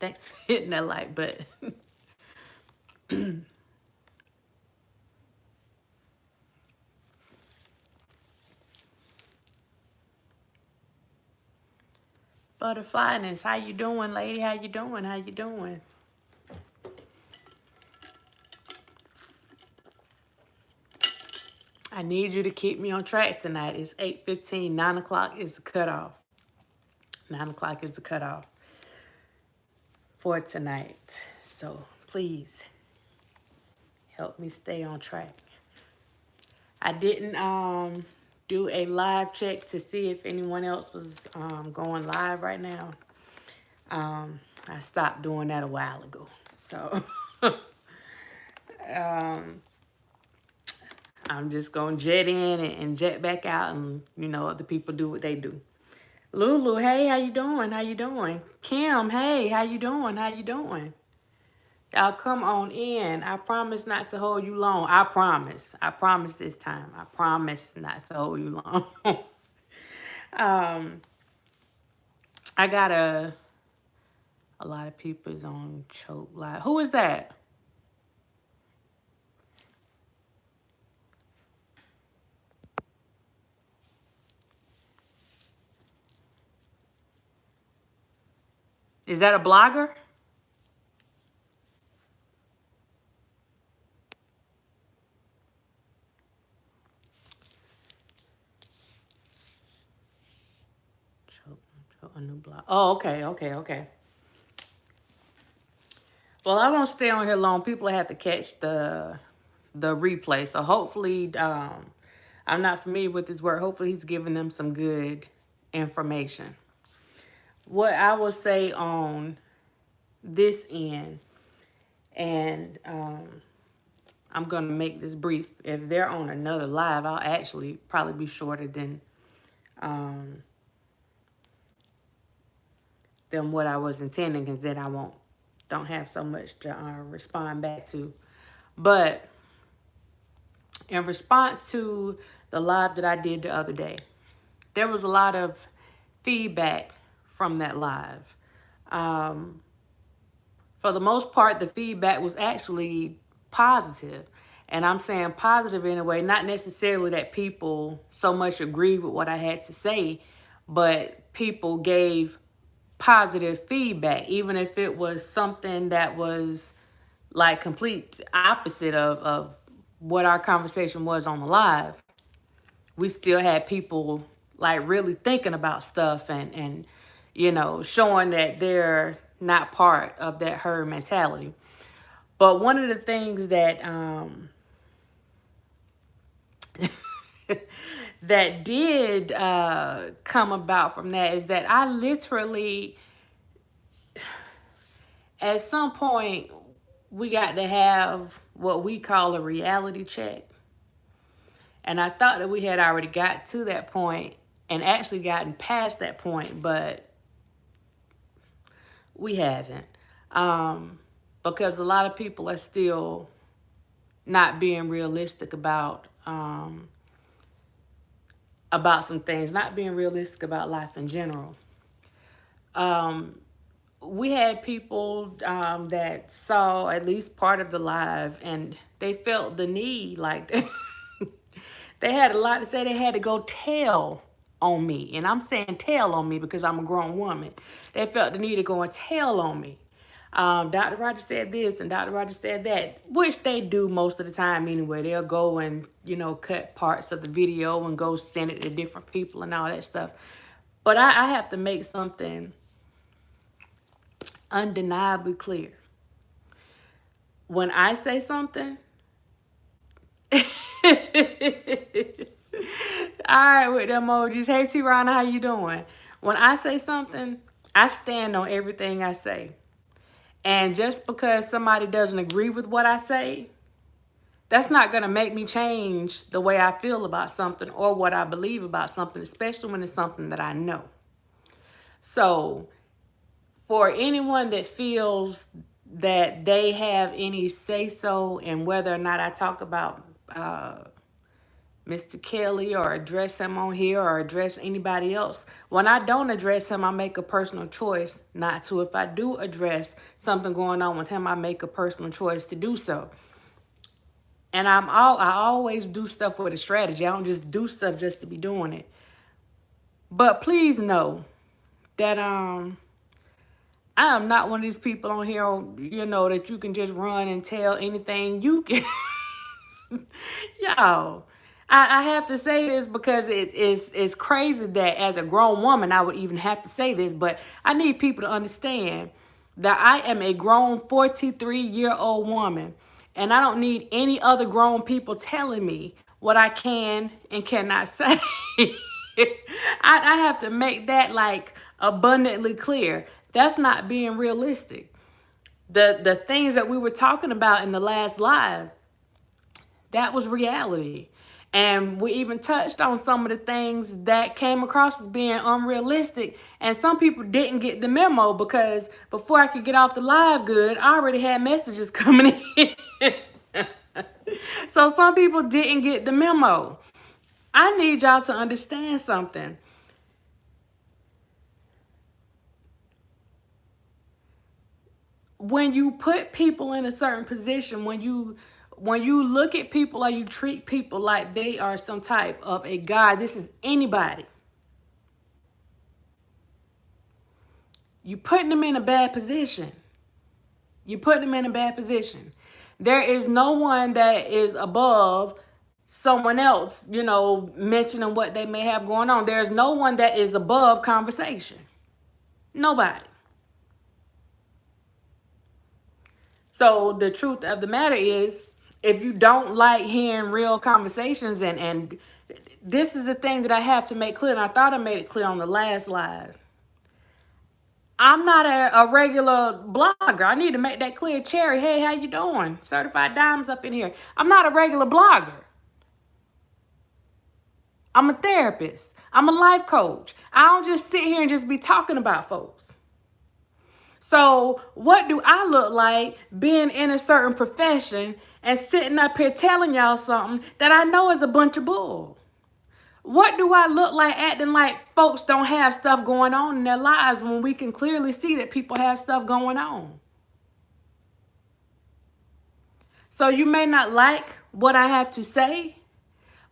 Thanks for hitting that like button. Butterflyness, how you doing, lady? How you doing? How you doing? I need you to keep me on track tonight. It's 8:15. 9 o'clock is the cutoff. 9 o'clock is the cutoff for tonight. So please help me stay on track. I didn't do a live check to see if anyone else was going live right now. I stopped doing that a while ago. So I'm just going to jet in and jet back out, and, you know, other people do what they do. Lulu, hey, how you doing? How you doing? Kim, hey, how you doing? How you doing? Y'all come on in. I promise not to hold you long. I promise. I promise this time. I promise not to hold you long. I got a lot of people is on Choke Live. Who is that? Is that a blogger? A new blog. Oh, okay, okay, okay. Well, I won't stay on here long. People have to catch the replay. So hopefully, I'm not familiar with his work. Hopefully he's giving them some good information. What I will say on this end, and I'm going to make this brief. If they're on another live, I'll actually probably be shorter than what I was intending, because then I don't have so much to respond back to. But in response to the live that I did the other day, there was a lot of feedback from that live. For the most part, the feedback was actually positive. And I'm saying positive in a way, not necessarily that people so much agreed with what I had to say, but people gave positive feedback, even if it was something that was like complete opposite of what our conversation was on the live. We still had people like really thinking about stuff and you know, showing that they're not part of that herd mentality. But one of the things that that did come about from that is that I literally, at some point, we got to have what we call a reality check. And I thought that we had already got to that point and actually gotten past that point, but we haven't. Because a lot of people are still not being realistic about some things, not being realistic about life in general. We had people that saw at least part of the live, and they felt the need, like they had a lot to say. They had to go tell on me. And I'm saying tell on me because I'm a grown woman. They felt the need to go and tell on me. Dr. Roger said this and Dr. Roger said that, which they do most of the time anyway. They'll go and, you know, cut parts of the video and go send it to different people and all that stuff. But I have to make something undeniably clear. When I say something, all right, with the emojis. Hey, Tirana, how you doing? When I say something, I stand on everything I say. And just because somebody doesn't agree with what I say, that's not going to make me change the way I feel about something or what I believe about something, especially when it's something that I know. So for anyone that feels that they have any say-so in whether or not I talk about Mr. Kelly or address him on here or address anybody else. When I don't address him, I make a personal choice not to. If I do address something going on with him, I make a personal choice to do so. And I always do stuff with a strategy. I don't just do stuff just to be doing it. But please know that I am not one of these people on here, that you can just run and tell anything you can. Yo, I have to say this because it's crazy that as a grown woman, I would even have to say this, but I need people to understand that I am a grown 43-year-old woman, and I don't need any other grown people telling me what I can and cannot say. I have to make that like abundantly clear. That's not being realistic. The things that we were talking about in the last live, that was reality. And we even touched on some of the things that came across as being unrealistic. And some people didn't get the memo because before I could get off the live good, I already had messages coming in. So some people didn't get the memo. I need y'all to understand something. When you put people in a certain position, when you look at people or you treat people like they are some type of a god, this is anybody. You're putting them in a bad position. You're putting them in a bad position. There is no one that is above someone else, mentioning what they may have going on. There's no one that is above conversation. Nobody. So the truth of the matter is, if you don't like hearing real conversations, and this is the thing that I have to make clear, and I thought I made it clear on the last live. I'm not a regular blogger. I need to make that clear. Cherry, hey, how you doing? Certified Diamonds up in here. I'm not a regular blogger. I'm a therapist. I'm a life coach. I don't just sit here and just be talking about folks. So what do I look like being in a certain profession and sitting up here telling y'all something that I know is a bunch of bull? What do I look like acting like folks don't have stuff going on in their lives when we can clearly see that people have stuff going on? So you may not like what I have to say,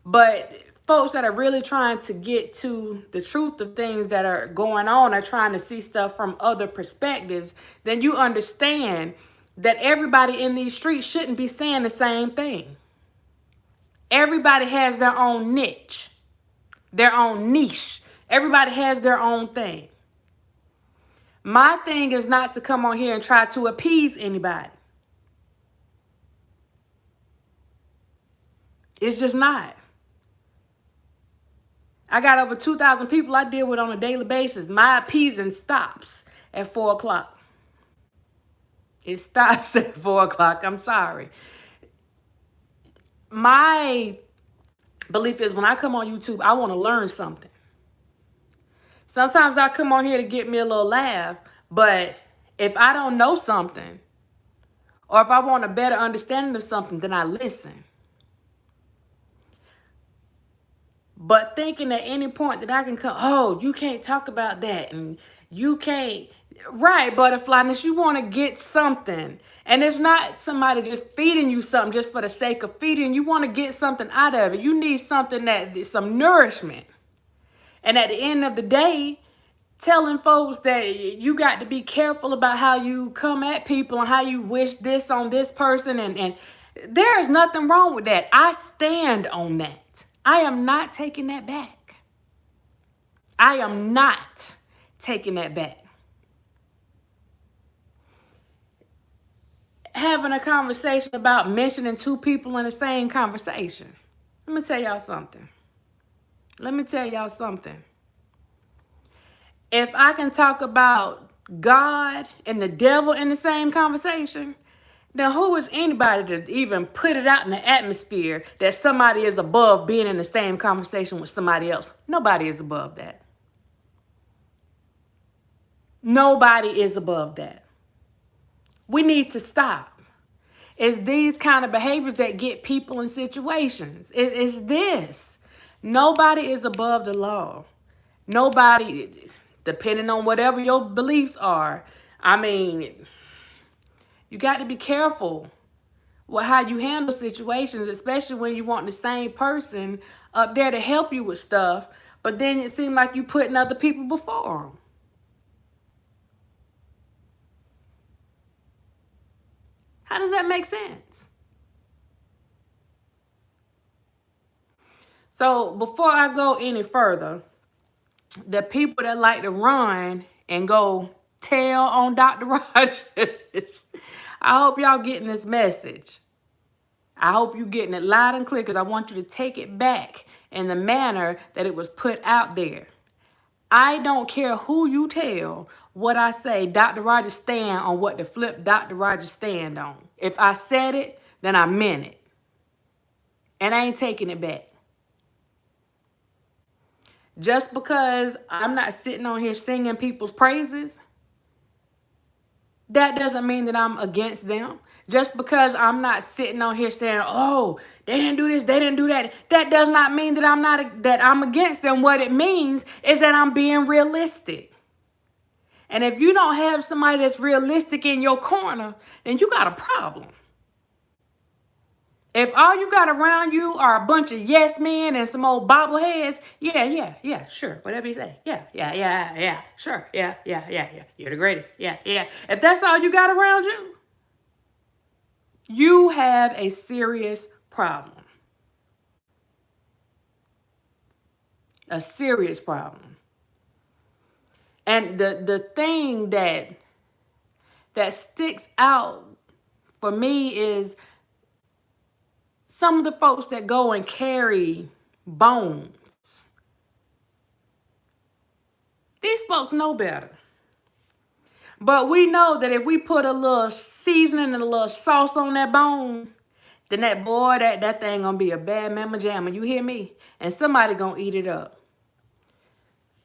but folks that are really trying to get to the truth of things that are going on, are trying to see stuff from other perspectives, then you understand that everybody in these streets shouldn't be saying the same thing. Everybody has their own niche, their own niche. Everybody has their own thing. My thing is not to come on here and try to appease anybody. It's just not. I got over 2,000 people I deal with on a daily basis. My appeasing stops at 4 o'clock. It stops at 4 o'clock. I'm sorry. My belief is when I come on YouTube, I want to learn something. Sometimes I come on here to get me a little laugh, but if I don't know something, or if I want a better understanding of something, then I listen. But thinking at any point that I can come, oh, you can't talk about that, and you can't, right, butterflyness, you want to get something. And it's not somebody just feeding you something just for the sake of feeding. You want to get something out of it. You need something some nourishment. And at the end of the day, telling folks that you got to be careful about how you come at people and how you wish this on this person. And there's nothing wrong with that. I stand on that. I am not taking that back. I am not taking that back. Having a conversation about mentioning two people in the same conversation. Let me tell y'all something. If I can talk about God and the devil in the same conversation, then who is anybody to even put it out in the atmosphere that somebody is above being in the same conversation with somebody else? Nobody is above that. Nobody is above that. We need to stop. It's these kind of behaviors that get people in situations. It's this. Nobody is above the law. Nobody, depending on whatever your beliefs are. I mean, you got to be careful with how you handle situations, especially when you want the same person up there to help you with stuff, but then it seems like you putting other people before them. How does that make sense? So before I go any further, the people that like to run and go tell on Dr. Rogers, I hope y'all getting this message. I hope you're getting it loud and clear, because I want you to take it back in the manner that it was put out there. I don't care who you tell what I say. Dr. Rogers stand on what the flip Dr. Rogers stand on. If I said it, then I meant it. And I ain't taking it back. Just because I'm not sitting on here singing people's praises, that doesn't mean that I'm against them. Just because I'm not sitting on here saying, oh, they didn't do this, they didn't do that, that does not mean that I'm against them. What it means is that I'm being realistic. And if you don't have somebody that's realistic in your corner, then you got a problem. If all you got around you are a bunch of yes men and some old bobbleheads, yeah, sure, whatever you say. Yeah, sure, yeah. You're the greatest. Yeah. If that's all you got around you, you have a serious problem. A serious problem. And the thing that sticks out for me is some of the folks that go and carry bones. These folks know better. But we know that if we put a little seasoning and a little sauce on that bone, then that thing gonna be a bad mamma jamma. You hear me? And somebody gonna eat it up.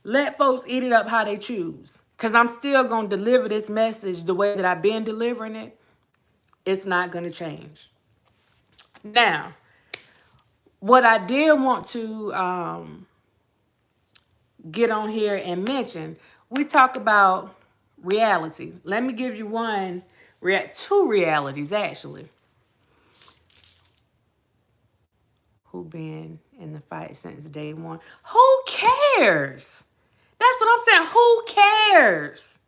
Let folks eat it up how they choose. Because I'm still gonna deliver this message the way that I've been delivering it. It's not gonna change. Now, what I did want to get on here and mention, we talk about reality. Let me give you two realities actually. Who been in the fight since day one? Who cares? That's what I'm saying. Who cares?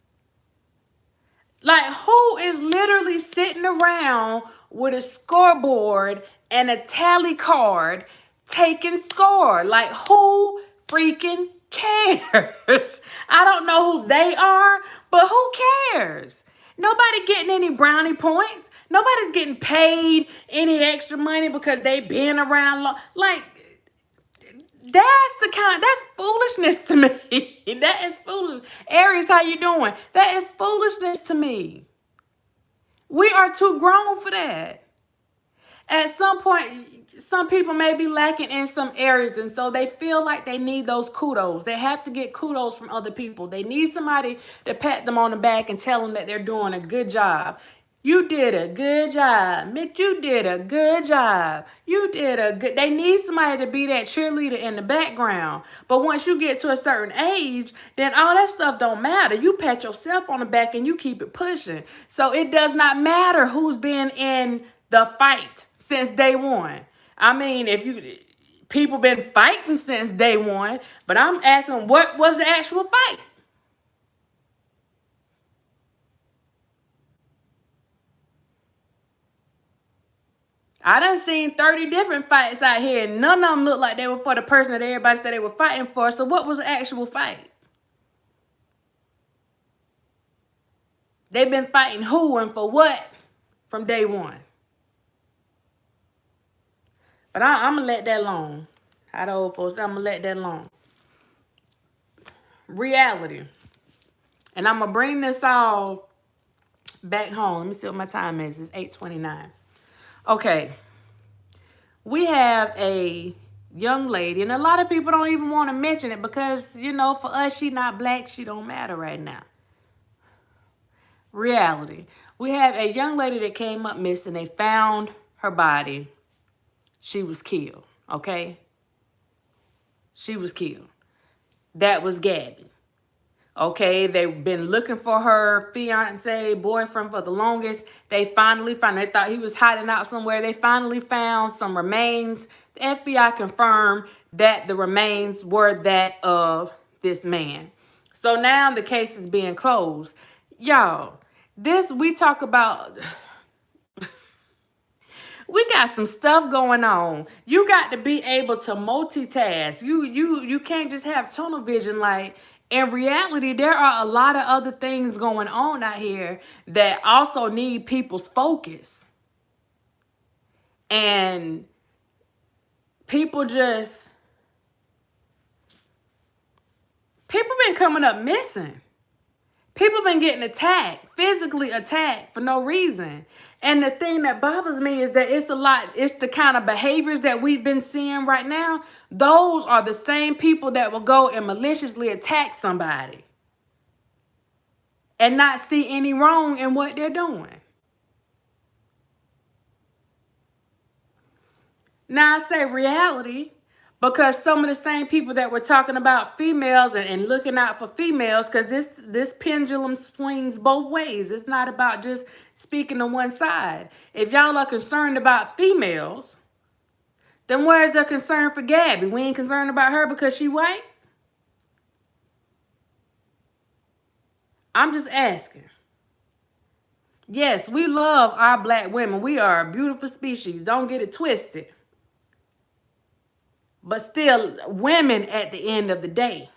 Like, who is literally sitting around with a scoreboard and a tally card taking score? Like, who freaking cares? I don't know who they are, but who cares? Nobody getting any brownie points. Nobody's getting paid any extra money because they been around long. Like, that's foolishness to me. That is foolish. Aries, how you doing? That is foolishness to me. We are too grown for that. At some point, some people may be lacking in some areas, and so they feel like they need those kudos. They have to get kudos from other people. They need somebody to pat them on the back and tell them that they're doing a good job. You did a good job. Mitch, you did a good job. They need somebody to be that cheerleader in the background. But once you get to a certain age, then all that stuff don't matter. You pat yourself on the back and you keep it pushing. So it does not matter who's been in the fight since day one. I mean, people been fighting since day one, but I'm asking, what was the actual fight? I done seen 30 different fights out here, and none of them look like they were for the person that everybody said they were fighting for. So what was the actual fight? They've been fighting who and for what from day one. But I'm going to let that alone. How the old folks, I'm going to let that alone. Reality. And I'm going to bring this all back home. Let me see what my time is. It's 8:29. Okay. We have a young lady, and a lot of people don't even want to mention it because, for us, she not black. She don't matter right now. Reality. We have a young lady that came up missing. They found her body. She was killed, okay? She was killed. That was Gabby. Okay, they've been looking for her fiance, boyfriend for the longest. They finally found, they thought he was hiding out somewhere. They finally found some remains. The FBI confirmed that the remains were that of this man. So now the case is being closed. Y'all, we talk about, we got some stuff going on. You got to be able to multitask. You can't just have tunnel vision. Like, in reality, there are a lot of other things going on out here that also need people's focus. And people been coming up missing. People been getting attacked, physically attacked for no reason. And the thing that bothers me is that it's the kind of behaviors that we've been seeing right now. Those are the same people that will go and maliciously attack somebody and not see any wrong in what they're doing. Now I say reality because some of the same people that were talking about females and looking out for females, because this pendulum swings both ways. It's not about just speaking to one side. If y'all are concerned about females, then where's the concern for Gabby? We ain't concerned about her because she white? I'm just asking. Yes, we love our black women. We are a beautiful species. Don't get it twisted. But still, women at the end of the day.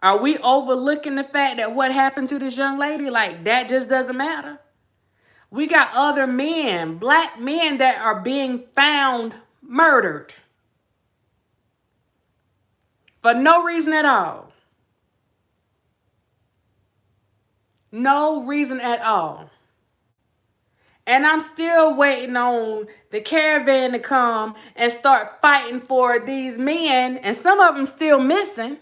Are we overlooking the fact that what happened to this young lady, like, that just doesn't matter? We got other men, black men, that are being found murdered for no reason at all. No reason at all. And I'm still waiting on the caravan to come and start fighting for these men, and some of them still missing.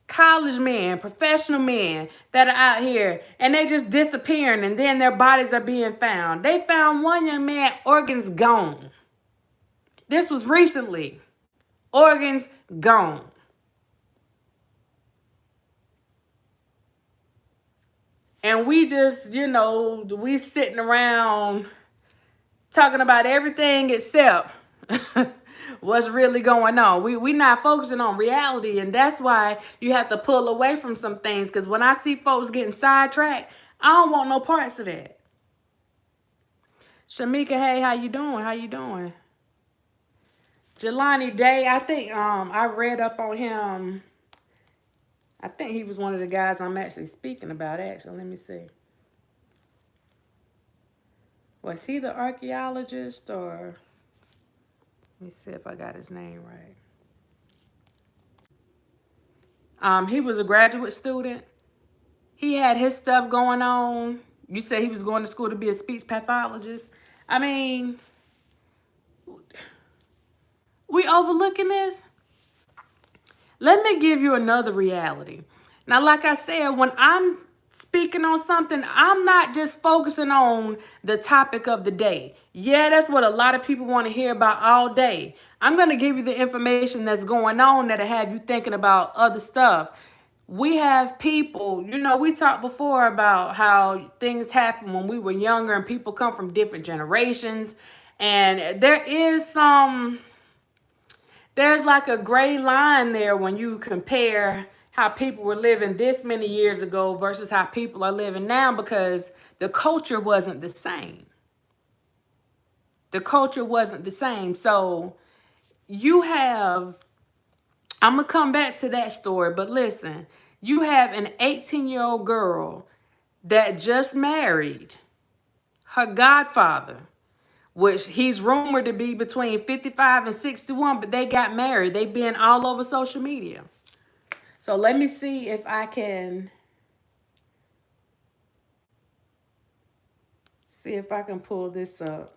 College men, professional men that are out here, and they just disappearing, and then their bodies are being found. They found one young man, organs gone. This was recently. Organs gone. And we just, we sitting around talking about everything except what's really going on. We not focusing on reality, and that's why you have to pull away from some things, because when I see folks getting sidetracked, I don't want no parts of that. Shamika, hey, how you doing? How you doing? Jelani Day, I think I read up on him. I think he was one of the guys I'm actually speaking about, actually. Let me see. Was he the archaeologist, or... Let me see if I got his name right. He was a graduate student. He had his stuff going on. You said he was going to school to be a speech pathologist. I mean, we overlooking this? Let me give you another reality. Now, like I said, when I'm speaking on something, I'm not just focusing on the topic of the day. Yeah, that's what a lot of people want to hear about all day. I'm going to give you the information that's going on that'll have you thinking about other stuff. We have people, we talked before about how things happen when we were younger and people come from different generations. And there's like a gray line there when you compare how people were living this many years ago versus how people are living now, because the culture wasn't the same. The culture wasn't the same. So I'm going to come back to that story, but listen, you have an 18-year-old girl that just married her godfather, which he's rumored to be between 55 and 61, but they got married. They've been all over social media. So let me see if I can pull this up.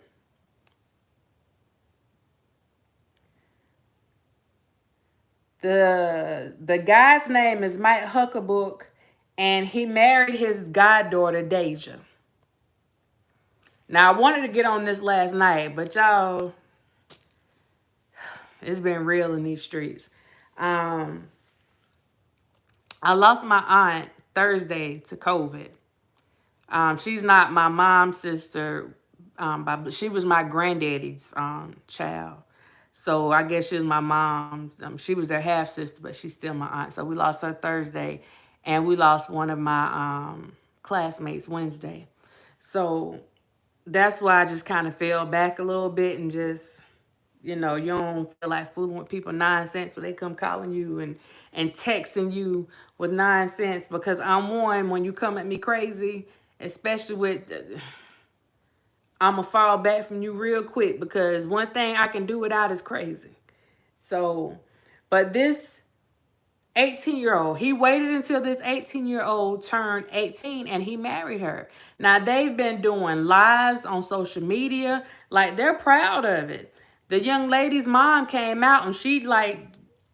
The guy's name is Mike Huckabee, and he married his goddaughter, Deja. Now, I wanted to get on this last night, but y'all, it's been real in these streets. Um, I lost my aunt Thursday to COVID. She's not my mom's sister, but she was my granddaddy's child. So I guess she was my mom's. She was their half sister, but she's still my aunt. So we lost her Thursday, and we lost one of my classmates Wednesday. So that's why I just kind of fell back a little bit and just, you don't feel like fooling with people nonsense, but they come calling you and texting you with nonsense, because I'm one, when you come at me crazy, especially with, I'm going to fall back from you real quick, because one thing I can do without is crazy. So, but this 18-year-old, he waited until this 18-year-old turned 18 and he married her. Now, they've been doing lives on social media. Like, they're proud of it. The young lady's mom came out and she, like,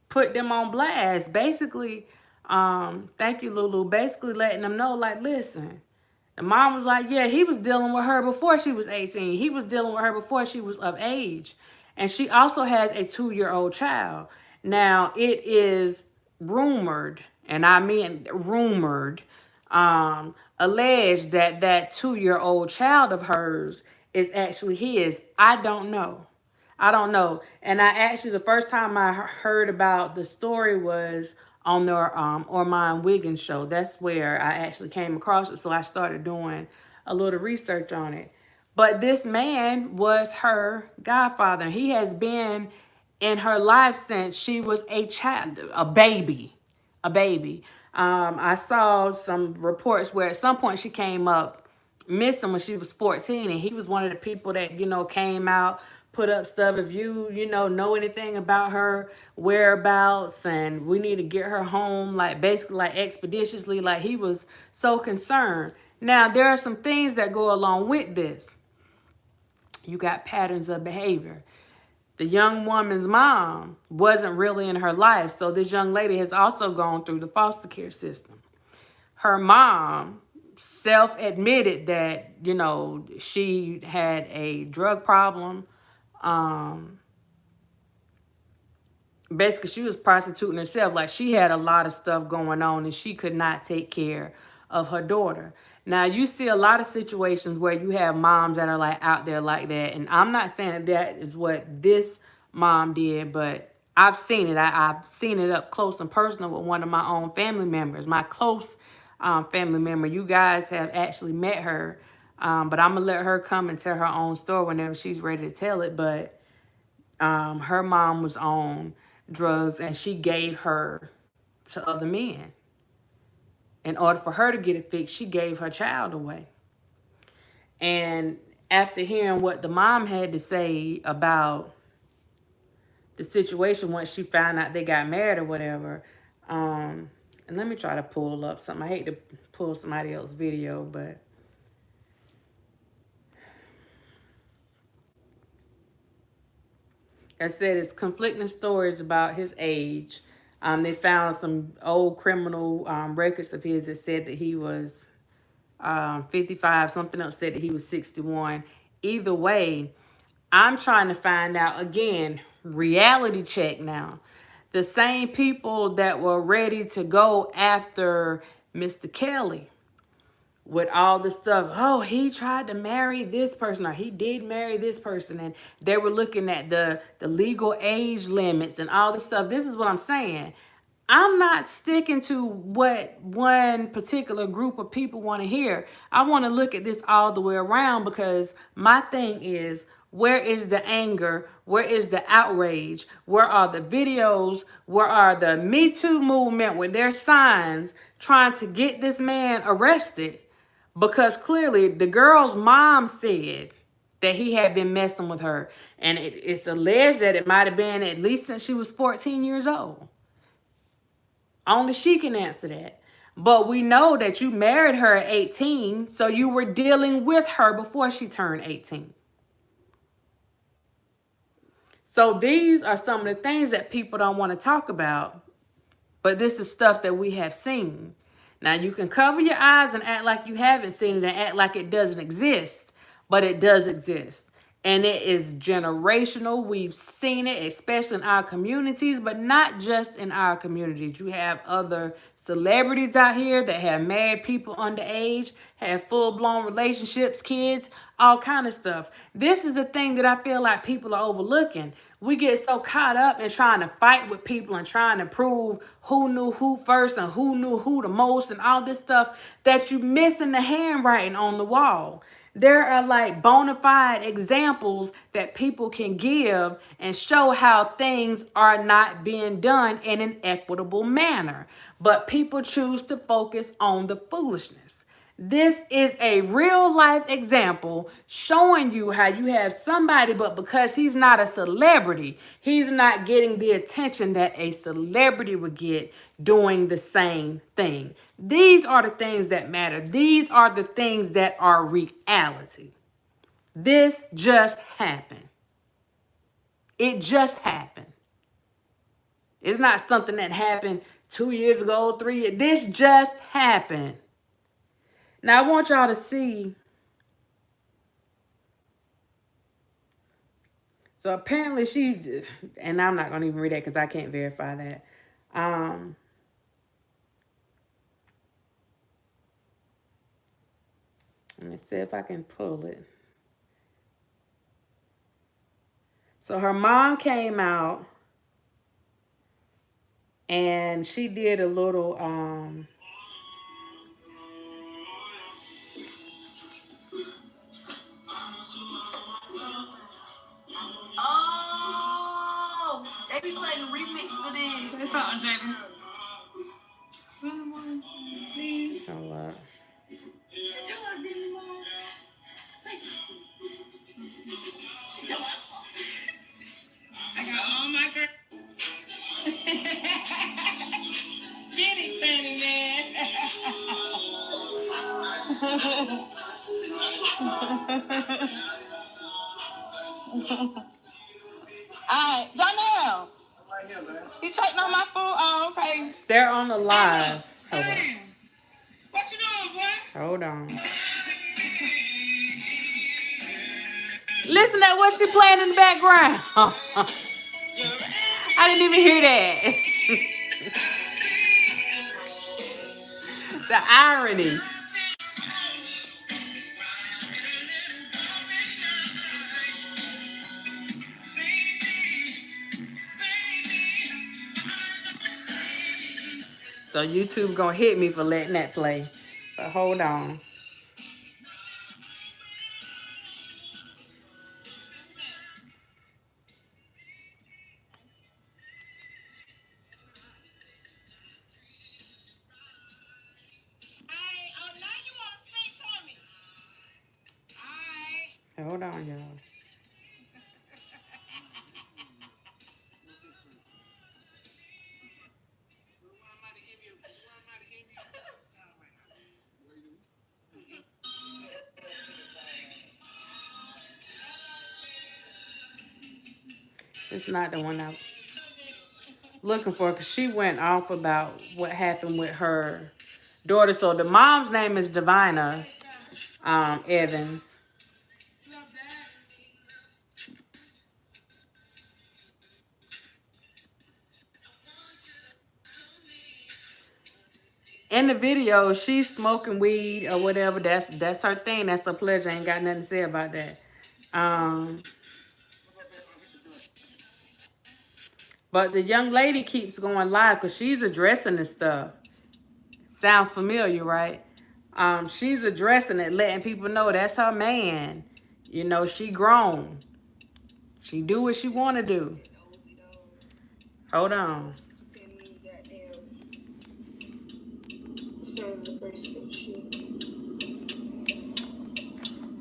put them on blast. Basically, thank you, Lulu. Basically letting them know, like, listen. The mom was like, yeah, he was dealing with her before she was 18. He was dealing with her before she was of age. And she also has a 2-year-old child. Now, it is rumored, and I mean rumored, alleged that that 2-year-old child of hers is actually his. I don't know. I don't know. And I actually, the first time I heard about the story was on the Ormond Wiggins show. That's where I actually came across it. So I started doing a little research on it. But this man was her godfather. He has been in her life since she was a child, a baby, a baby. I saw some reports where at some point she came up missing when she was 14, and he was one of the people that, came out, put up stuff. If you know anything about her whereabouts, and we need to get her home, like basically like expeditiously, like he was so concerned. Now, there are some things that go along with this. You got patterns of behavior. The young woman's mom wasn't really in her life, so this young lady has also gone through the foster care system. Her mom self-admitted that, she had a drug problem. Basically, she was prostituting herself. Like, she had a lot of stuff going on, and she could not take care of her daughter. Now, you see a lot of situations where you have moms that are like out there like that. And I'm not saying that that is what this mom did, but I've seen it. I've seen it up close and personal with one of my own family members, my close family member. You guys have actually met her, but I'm going to let her come and tell her own story whenever she's ready to tell it. But her mom was on drugs, and she gave her to other men. In order for her to get it fixed, she gave her child away. And after hearing what the mom had to say about the situation once she found out they got married or whatever, and let me try to pull up something. I hate to pull somebody else's video, but I said it's conflicting stories about his age. They found some old criminal records of his that said that he was 55. Something else said that he was 61. Either way, I'm trying to find out, again, reality check now. The same people that were ready to go after Mr. Kelly with all the stuff. Oh, he tried to marry this person, or he did marry this person, and they were looking at the legal age limits and all this stuff. This is what I'm saying. I'm not sticking to what one particular group of people want to hear. I want to look at this all the way around, because my thing is, where is the anger? Where is the outrage? Where are the videos? Where are the Me Too movement with their signs trying to get this man arrested? Because clearly the girl's mom said that he had been messing with her. And it's alleged that it might have been at least since she was 14 years old. Only she can answer that. But we know that you married her at 18, so you were dealing with her before she turned 18. So these are some of the things that people don't want to talk about, but this is stuff that we have seen. Now, you can cover your eyes and act like you haven't seen it and act like it doesn't exist, but it does exist. And it is generational. We've seen it, especially in our communities, but not just in our communities. You have other celebrities out here that have married people underage, have full-blown relationships, kids, all kind of stuff. This is the thing that I feel like people are overlooking. We get so caught up in trying to fight with people and trying to prove who knew who first and who knew who the most and all this stuff that you missing the handwriting on the wall. There are like bona fide examples that people can give and show how things are not being done in an equitable manner. But people choose to focus on the foolishness. This is a real life example showing you how you have somebody, but because he's not a celebrity, he's not getting the attention that a celebrity would get doing the same thing. These are the things that matter. These are the things that are reality. This just happened. It just happened. It's not something that happened 2 years ago, 3 years. This just happened. Now, I want y'all to see. So apparently and I'm not going to even read that because I can't verify that. Let me see if I can pull it. So her mom came out and she did a little, Oh, they be playing the remix for this. Say something, Jamie. Please. hold up. She told her, Billy Mom. Say something. She told her. I got all my girls. Get it, funny man. Alright, Jonelle. You checking on my phone? Oh, okay. They're on the live. Hold on. What you doing, boy? Hold on. Listen to what she playing in the background. I didn't even hear that. The irony. So YouTube gonna hit me for letting that play. But hold on. Hold on, y'all. It's not the one I'm looking for because she went off about what happened with her daughter. So the mom's name is Divina Evans. In the video, she's smoking weed or whatever. That's her thing. That's her pleasure. Ain't got nothing to say about that. But the young lady keeps going live because she's addressing this stuff. Sounds familiar, right? She's addressing it, letting people know that's her man. You know, she grown. She do what she want to do. Hold on.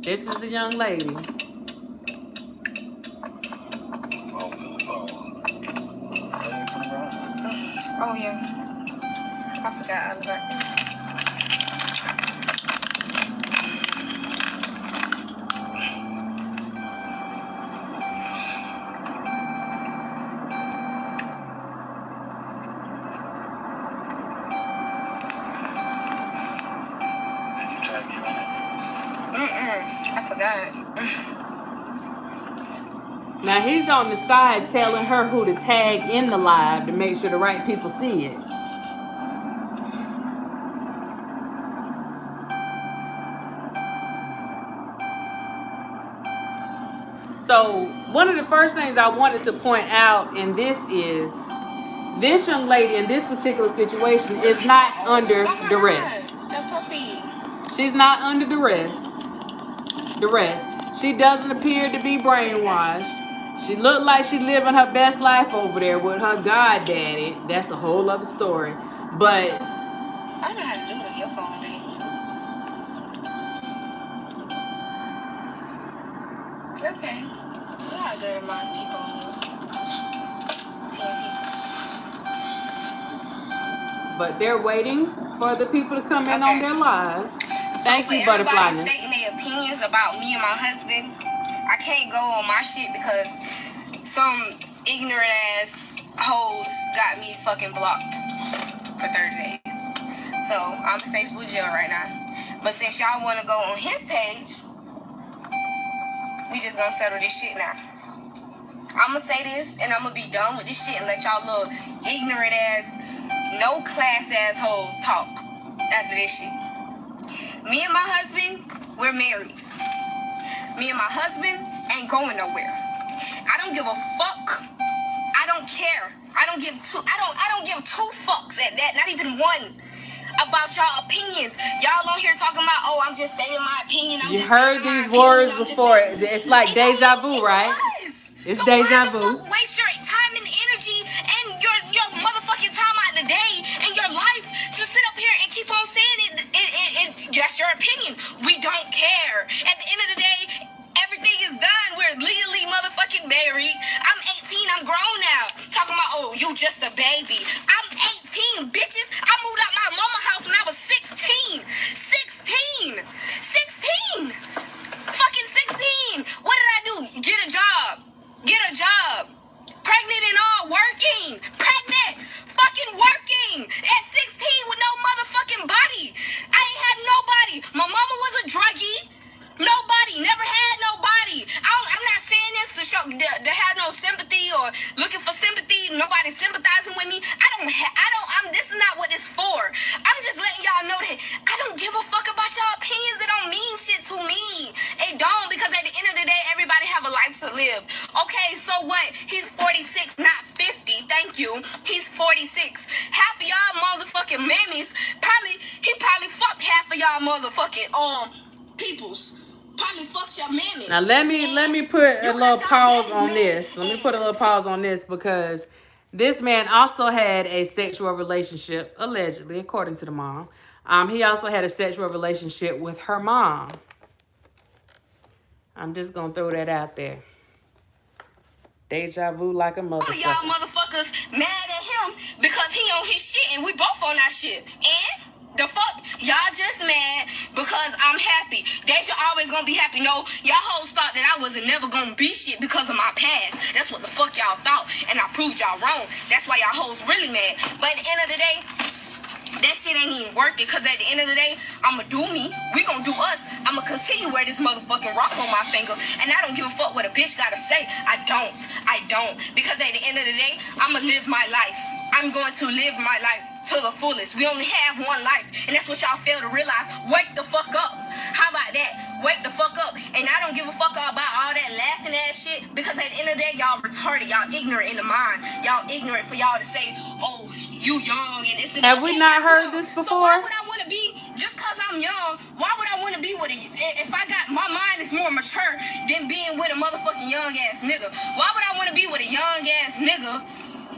This is the young lady. Oh, yeah. I forgot I was back there. God. Now he's on the side telling her who to tag in the live to make sure the right people see it. So one of the first things I wanted to point out in this is this young lady in this particular situation is not under duress. The puppy. She's not under duress. She doesn't appear to be brainwashed. She looked like she's living her best life over there with her god daddy. That's a whole other story. But I don't know how to do it on your phone, man. Okay. You got a good amount of people on here. 10 people. But they're waiting for the people to come in on their live. Thank you, Butterflyness. Everybody stating their opinions about me and my husband. I can't go on my shit because some ignorant ass hoes got me fucking blocked for 30 days. So I'm in Facebook jail right now. But since y'all want to go on his page, we just gonna settle this shit now. I'm gonna say this and I'm gonna be done with this shit and let y'all little ignorant ass, no class ass hoes talk after this shit. Me and my husband, we're married. Me and my husband ain't going nowhere. I don't give a fuck. I don't care. I don't give two fucks at that, not even one, about y'all opinions. Y'all on here talking about, oh, I'm just stating my opinion. You heard these words before. It's like deja vu, right? It's deja vu. Waste your time and energy and your motherfucking time out of the day and your life to sit up here and keep on saying it. That's your opinion. We don't care. At the end of the day, everything is done. We're legally motherfucking married. I'm 18. I'm grown now. Talking about, oh, you just a baby. I'm 18, bitches. I moved out my mama's house when I was 16. 16. Fucking 16. What did I do? Get a job. Pregnant and all, working. Pregnant. Fucking working. At 16 with no motherfucking body. I ain't had nobody. My mama was a druggie. Nobody. Never had nobody. I'm not saying this to show to have no sympathy or looking for sympathy. Nobody sympathizing with me. This is not what it's for. I'm just letting y'all know that I don't give a fuck about y'all opinions. It don't mean shit to me. It don't, because at the end of the day, everybody have a life to live. Okay, so what? He's 46, not 50. Thank you. He's 46. Half of y'all motherfucking mammies he probably fucked half of y'all motherfucking peoples. Probably fucked your mammies. Now let me put a little pause on this. Let me put a little pause on this because this man also had a sexual relationship, allegedly, according to the mom. He also had a sexual relationship with her mom. I'm just gonna throw that out there. Deja vu like a motherfucker. Y'all motherfuckers mad at him because he on his shit and we both on our shit. And the fuck? Y'all just mad because I'm happy. Deja always gonna be happy. No, y'all hoes thought that I wasn't never gonna be shit because of my past. That's what the fuck y'all thought. And I proved y'all wrong. That's why y'all hoes really mad. But at the end of the day, that shit ain't even worth it, because at the end of the day, I'ma do me. We gonna do us. I'ma continue wear this motherfucking rock on my finger, and I don't give a fuck what a bitch gotta say. I don't. Because at the end of the day, I'ma live my life. I'm going to live my life to the fullest. We only have one life, and that's what y'all fail to realize. Wake the fuck up. How about that? Wake the fuck up. And I don't give a fuck about all that laughing ass shit, because at the end of the day, y'all retarded. Y'all ignorant in the mind. Y'all ignorant for y'all to say, oh, you young and this and that. Have we not heard this before? So why would I want to be, just because I'm young, why would I want to be with if I got, my mind is more mature than being with a motherfucking young ass nigga? Why would I want to be with a young ass nigga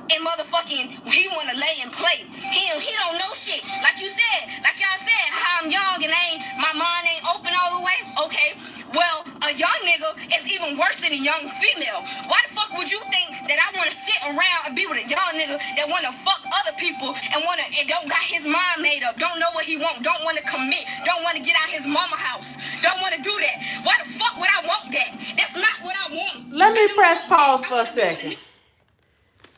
and motherfucking, he want to lay and play? He don't know shit. Like you said, like y'all said, how I'm young and my mind ain't open all the way. Okay, well, a young nigga is even worse than a young female. Why the fuck would you think that I want to sit around and be with a young nigga that want to fuck other people and don't got his mind made up, don't know what he want, don't want to commit, don't want to get out his mama house, don't want to do that? Why the fuck would I want that? That's not what I want. Let me press pause for a second.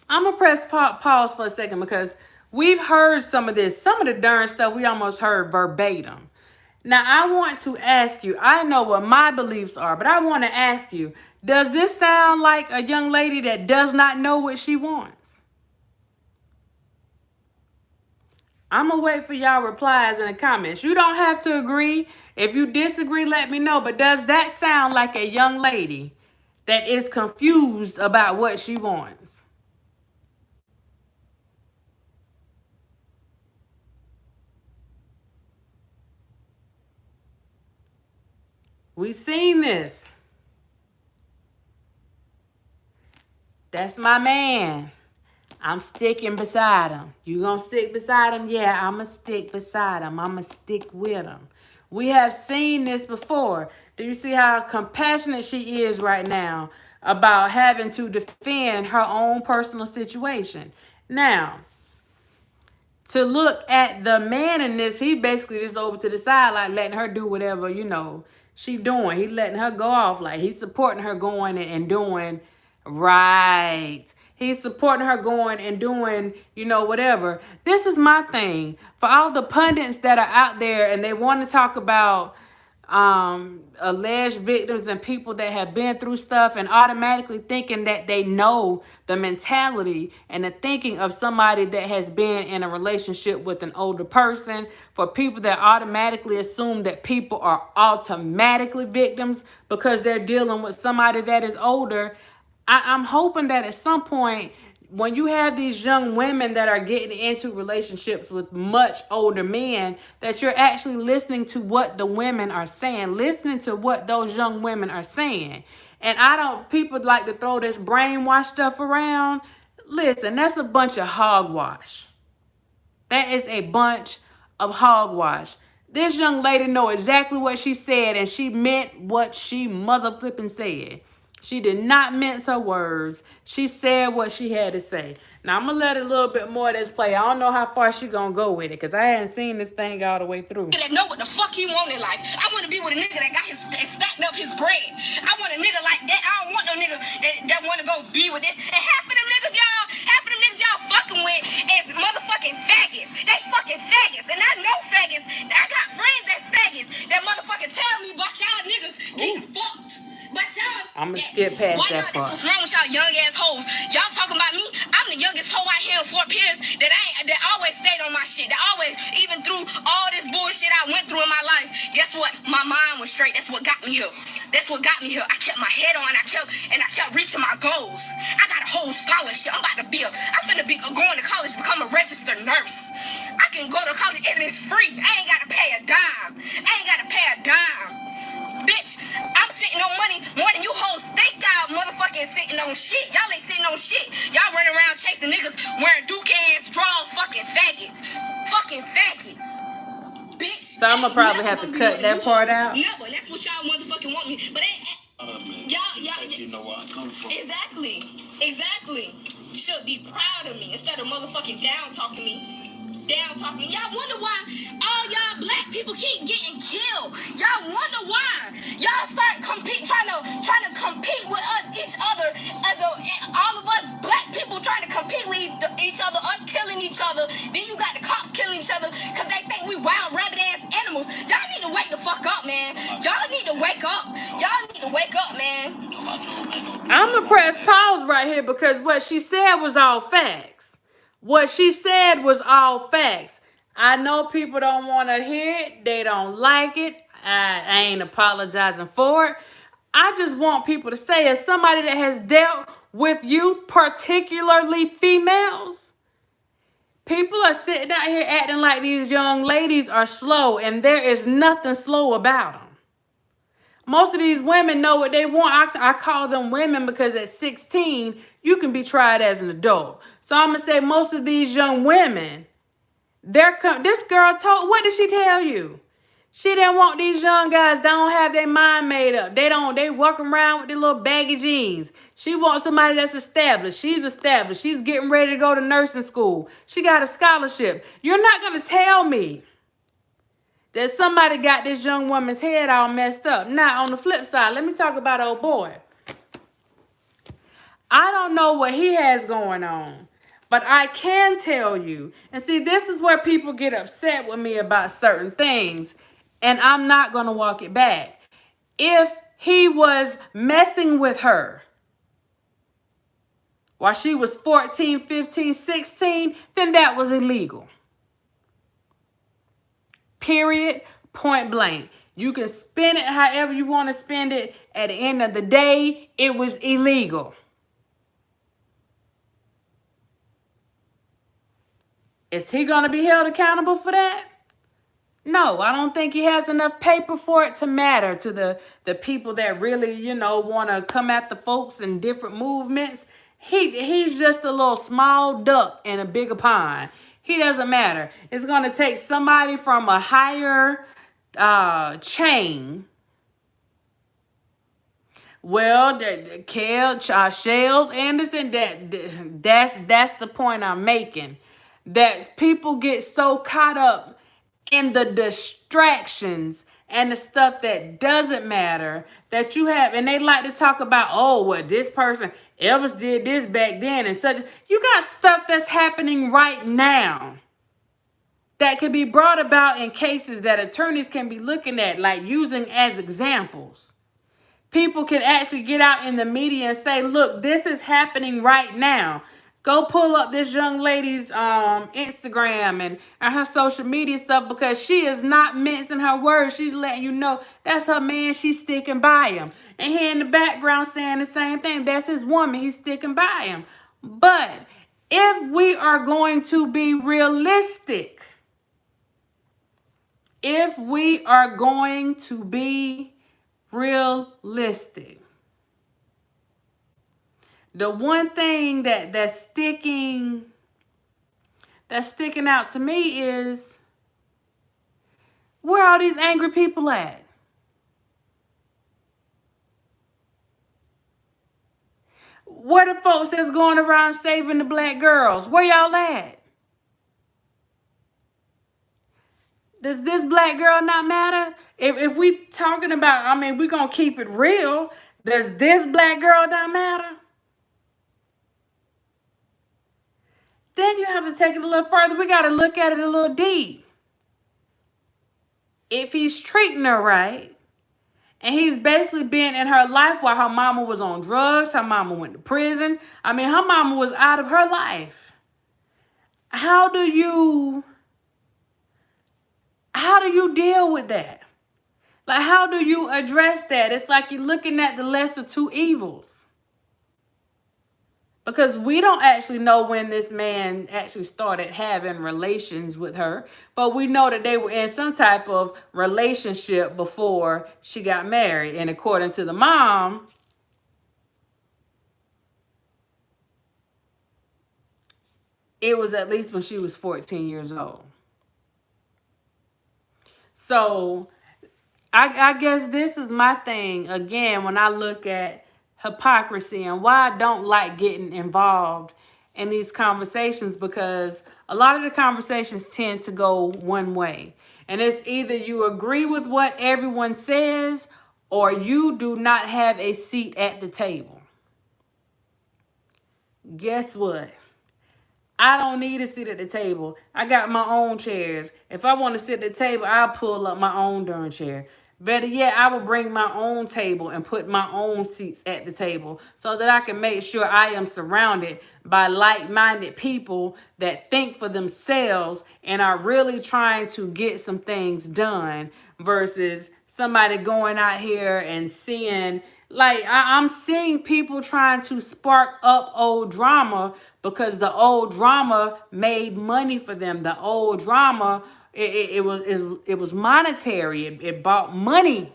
I'm going to press pause for a second because we've heard some of this. Some of the darn stuff we almost heard verbatim. Now, I want to ask you, I know what my beliefs are, but I want to ask you, does this sound like a young lady that does not know what she wants? I'm going to wait for y'all replies in the comments. You don't have to agree. If you disagree, let me know. But does that sound like a young lady that is confused about what she wants? We've seen this. That's my man. I'm sticking beside him. You gonna stick beside him? Yeah, I'ma stick beside him. I'ma stick with him. We have seen this before. Do you see how compassionate she is right now about having to defend her own personal situation? Now, to look at the man in this, he basically just over to the side, like letting her do whatever, she doing. He letting her go off, like he's supporting her going and doing right. He's supporting her going and doing, whatever. This is my thing. For all the pundits that are out there and they want to talk about alleged victims and people that have been through stuff and automatically thinking that they know the mentality and the thinking of somebody that has been in a relationship with an older person, for people that automatically assume that people are automatically victims because they're dealing with somebody that is older. I'm hoping that at some point, when you have these young women that are getting into relationships with much older men, that you're actually listening to what the women are saying, listening to what those young women are saying. And people like to throw this brainwash stuff around. Listen, that's a bunch of hogwash. That is a bunch of hogwash. This young lady know exactly what she said, and she meant what she mother flipping said. She did not mince her words. She said what she had to say. Now, I'm going to let a little bit more of this play. I don't know how far she going to go with it because I hadn't seen this thing all the way through. That know what the fuck he want in life. I want to be with a nigga that got that stacked up his bread. I want a nigga like that. I don't want no nigga that want to go be with this. And half of them niggas y'all fucking with is motherfucking faggots. They fucking faggots. And I know faggots. I got friends that's faggots that motherfucking tell me about y'all niggas getting fucked. But y'all, I'm gonna skip past that part. What's wrong with y'all young ass hoes? Y'all talking about me? I'm the youngest hoe out here in Fort Pierce that always stayed on my shit. That always, even through all this bullshit I went through in my life, guess what? My mind was straight. That's what got me here. That's what got me here. I kept my head on. I kept reaching my goals. I got a whole scholarship. I'm finna be going to college, become a registered nurse. I can go to college and it's free. I ain't gotta pay a dime. Bitch, I'm sitting on money more than you hoes think y'all motherfucking sitting on shit. Y'all ain't sitting on shit. Y'all running around chasing niggas wearing Duke-ass draws, fucking faggots. Fucking faggots. Bitch. So I'm gonna probably have to cut that part out. Never. That's what y'all motherfucking want me. But y'all, you know where I come from. Exactly. You should be proud of me instead of motherfucking down talking me. Y'all wonder why all y'all black people keep getting killed. Y'all wonder why. Y'all start trying to compete with each other. All of us black people trying to compete with each other, us killing each other. Then you got the cops killing each other because they think we wild, rabbit ass animals. Y'all need to wake the fuck up, man. Y'all need to wake up, man. I'm gonna press pause right here because what she said was all facts. I know people don't want to hear it. They don't like it. I ain't apologizing for it. I just want people to say, as somebody that has dealt with youth, particularly females, people are sitting out here acting like these young ladies are slow, and there is nothing slow about them. Most of these women know what they want. I call them women because at 16, you can be tried as an adult. So I'm going to say most of these young women, this girl what did she tell you? She didn't want these young guys that don't have their mind made up. They walk around with their little baggy jeans. She wants somebody that's established. She's established. She's getting ready to go to nursing school. She got a scholarship. You're not going to tell me that somebody got this young woman's head all messed up. Now, on the flip side, let me talk about old boy. I don't know what he has going on, but I can tell you, and see, this is where people get upset with me about certain things. and I'm not going to walk it back. If he was messing with her while she was 14, 15, 16, then that was illegal. Period. Point blank. You can spend it however you want to spend it. At the end of the day, it was illegal. Is he going to be held accountable for that? No, I don't think he has enough paper for it to matter to the people that really, want to come at the folks in different movements. He's just a little small duck in a bigger pond. He doesn't matter. It's going to take somebody from a higher chain. Well, Shells Anderson, that's the point I'm making. That people get so caught up in the distractions and the stuff that doesn't matter that you have, and they like to talk about, oh, well, this person, Elvis did this back then and such. You got stuff that's happening right now that could be brought about in cases that attorneys can be looking at, like using as examples. People can actually get out in the media and say, look, this is happening right now. Go pull up this young lady's Instagram and her social media stuff, because she is not mincing her words. She's letting you know that's her man. She's sticking by him. And he in the background saying the same thing. That's his woman. He's sticking by him. But if we are going to be realistic, if we are going to be realistic, the one thing that's sticking out to me is, where are these angry people at? Where the folks that's going around saving the black girls? Where y'all at? Does this black girl not matter? If we talking about, we're going to keep it real. Does this black girl not matter? Then you have to take it a little further. We got to look at it a little deep. If he's treating her right, and he's basically been in her life while her mama was on drugs, her mama went to prison. Her mama was out of her life. How do you deal with that? Like, how do you address that? It's like you're looking at the lesser two evils. Because we don't actually know when this man actually started having relations with her. But we know that they were in some type of relationship before she got married. And according to the mom, it was at least when she was 14 years old. So I guess this is my thing, again, when I look at hypocrisy and why I don't like getting involved in these conversations, because a lot of the conversations tend to go one way. And it's either you agree with what everyone says or you do not have a seat at the table. Guess what? I don't need a seat at the table. I got my own chairs. If I want to sit at the table, I'll pull up my own darn chair. Better yet, I will bring my own table and put my own seats at the table so that I can make sure I am surrounded by like-minded people that think for themselves and are really trying to get some things done, versus somebody going out here and seeing, like, I'm seeing people trying to spark up old drama because the old drama made money for them. The old drama, it was monetary. It bought money.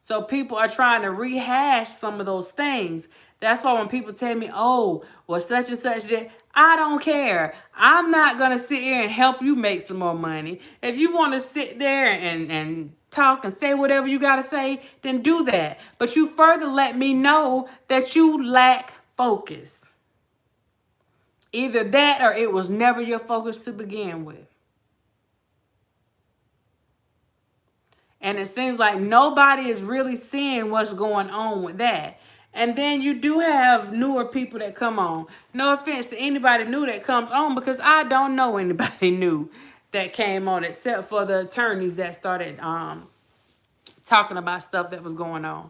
So people are trying to rehash some of those things. That's why when people tell me, oh, well, such and such did, I don't care. I'm not going to sit here and help you make some more money. If you want to sit there and talk and say whatever you got to say, then do that. But you further let me know that you lack focus. Either that or it was never your focus to begin with. And it seems like nobody is really seeing what's going on with that. And then you do have newer people that come on. No offense to anybody new that comes on, because I don't know anybody new. that came on, except for the attorneys that started talking about stuff that was going on.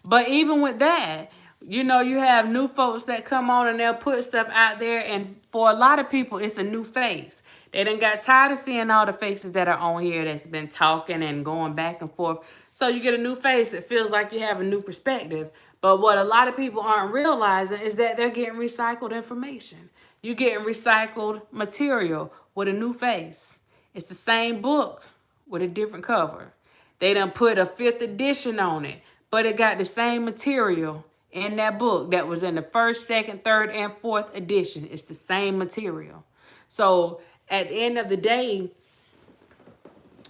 But even with that, you know, you have new folks that come on and they'll put stuff out there, and for a lot of people, it's a new face. They done got tired of seeing all the faces that are on here that's been talking and going back and forth. So you get a new face, it feels like you have a new perspective. But what a lot of people aren't realizing is that they're getting recycled information. You getting recycled material with a new face. It's the same book with a different cover. They done put a 5th edition on it, but it got the same material in that book that was in the 1st, 2nd, 3rd, and 4th edition. It's the same material. So at the end of the day,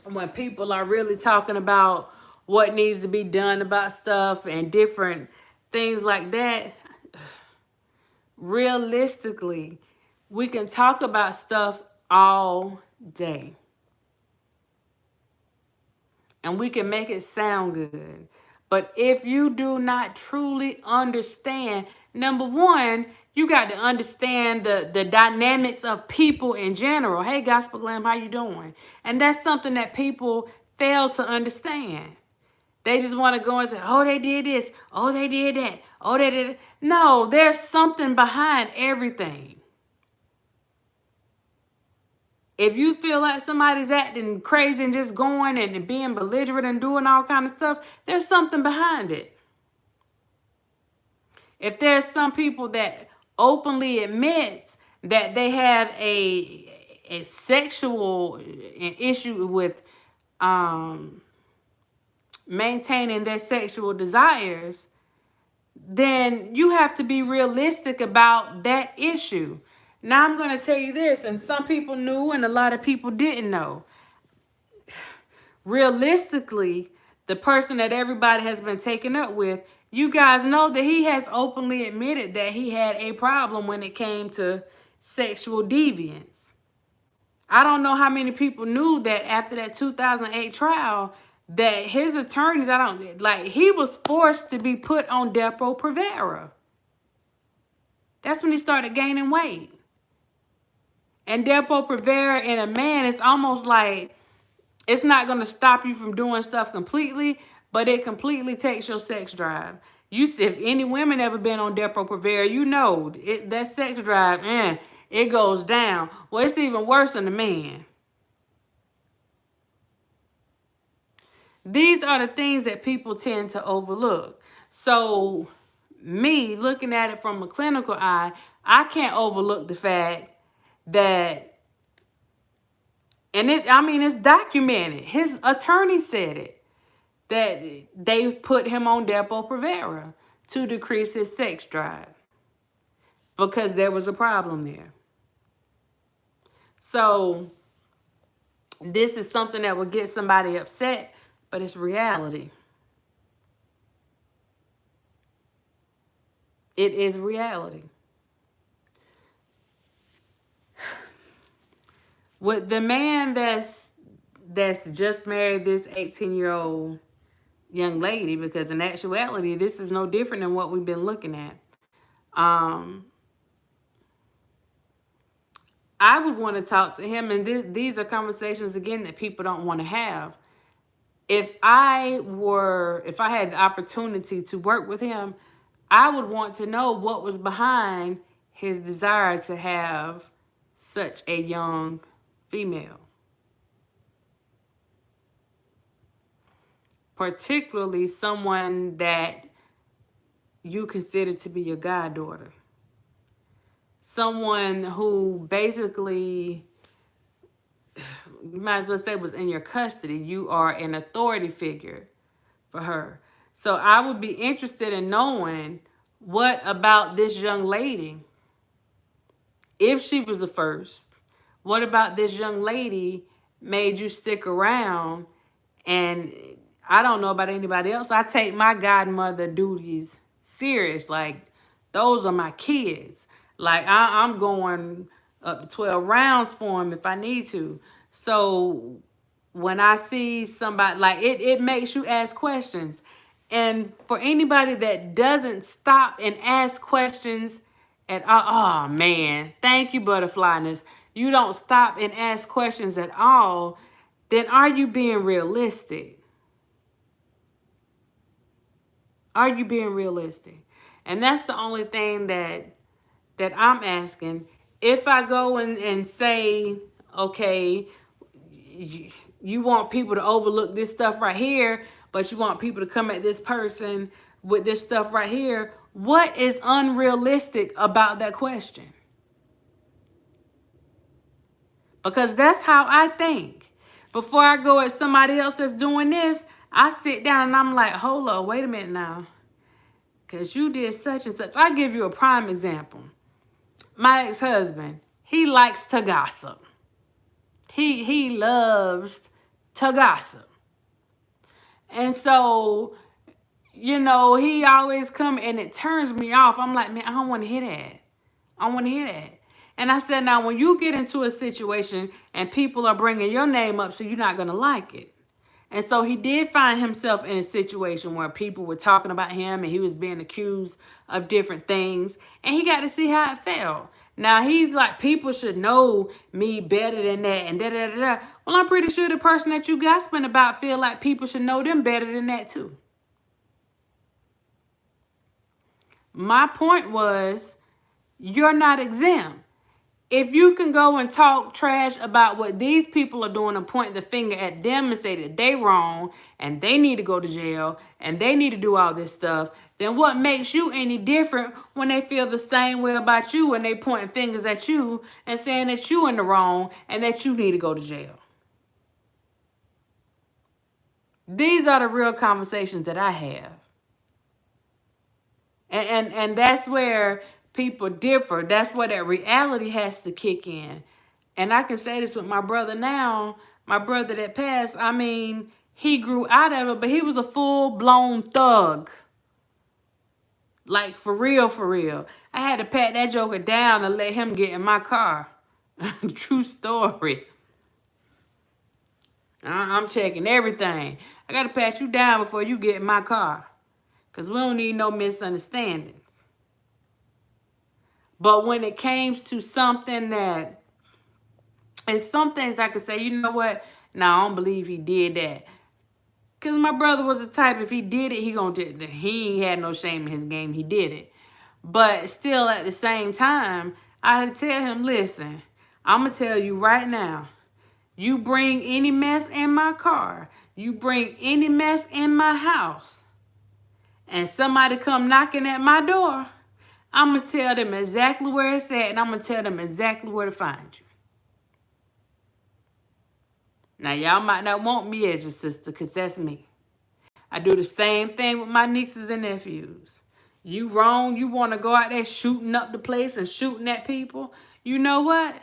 when people are really talking about what needs to be done about stuff and different things like that, realistically, we can talk about stuff all day. And we can make it sound good. But if you do not truly understand, number one, you got to understand the dynamics of people in general. Hey, Gospel Glam, how you doing? And that's something that people fail to understand. They just want to go and say, oh, they did this. Oh, they did that. Oh, they did it. No, there's something behind everything. If you feel like somebody's acting crazy and just going and being belligerent and doing all kind of stuff, there's something behind it. If there's some people that openly admits that they have a sexual issue with maintaining their sexual desires, then you have to be realistic about that issue. Now I'm going to tell you this, and some people knew and a lot of people didn't know. Realistically, the person that everybody has been taken up with, you guys know that he has openly admitted that he had a problem when it came to sexual deviance. I don't know how many people knew that after that 2008 trial that his attorneys, he was forced to be put on Depo-Provera. That's when he started gaining weight. And Depo-Provera in a man, it's almost like it's not going to stop you from doing stuff completely, but it completely takes your sex drive. If any women ever been on Depo-Provera, you know that sex drive, it goes down. Well, it's even worse than the man. These are the things that people tend to overlook. So me looking at it from a clinical eye, I can't overlook the fact that, and it's documented. His attorney said it, that they put him on Depo-Provera to decrease his sex drive because there was a problem there. So this is something that would get somebody upset, but it's reality. It is reality. With the man that's just married this 18-year-old young lady, because in actuality, this is no different than what we've been looking at. I would want to talk to him, and these are conversations, again, that people don't want to have. If I had the opportunity to work with him, I would want to know what was behind his desire to have such a young female. Particularly someone that you consider to be your goddaughter. Someone who basically, you might as well say, was in your custody. You are an authority figure for her. So I would be interested in knowing what about this young lady, if she was the first, what about this young lady made you stick around? And I don't know about anybody else, I take my godmother duties serious. Like, those are my kids. Like, I'm going up to 12 rounds for them if I need to. So when I see somebody, like, it makes you ask questions. And for anybody that doesn't stop and ask questions at all, oh man, thank you, Butterflyness. you don't stop and ask questions at all, then are you being realistic? Are you being realistic? And that's the only thing that I'm asking. If I go and say, okay, you want people to overlook this stuff right here, but you want people to come at this person with this stuff right here, what is unrealistic about that question? Because that's how I think. Before I go at somebody else that's doing this, I sit down and I'm like, hold on, wait a minute now. Because you did such and such. I'll give you a prime example. My ex-husband, he likes to gossip. He loves to gossip. And so, he always come and it turns me off. I'm like, man, I don't want to hear that. I want to hear that. And I said, now, when you get into a situation and people are bringing your name up, so you're not going to like it. And so he did find himself in a situation where people were talking about him and he was being accused of different things. And he got to see how it felt. Now, he's like, people should know me better than that and da-da-da-da. Well, I'm pretty sure the person that you gossiping about feel like people should know them better than that too. My point was, you're not exempt. If you can go and talk trash about what these people are doing and point the finger at them and say that they wrong and they need to go to jail and they need to do all this stuff, then what makes you any different when they feel the same way about you and they pointing fingers at you and saying that you in the wrong and that you need to go to jail? These are the real conversations that I have. And that's where people differ. That's where that reality has to kick in. And I can say this with my brother now. My brother that passed, I mean, he grew out of it, but he was a full-blown thug. Like, for real, for real. I had to pat that joker down and let him get in my car. True story. I'm checking everything. I got to pat you down before you get in my car. Because we don't need no misunderstandings. But when it came to something that, and some things I could say, you know what? No, I don't believe he did that. Because my brother was the type, if he did it, he ain't had no shame in his game. He did it. But still, at the same time, I had to tell him, listen, I'm going to tell you right now, you bring any mess in my car, you bring any mess in my house, and somebody come knocking at my door, I'm going to tell them exactly where it's at, and I'm going to tell them exactly where to find you. Now, y'all might not want me as your sister, because that's me. I do the same thing with my nieces and nephews. You wrong, you want to go out there shooting up the place and shooting at people. You know what?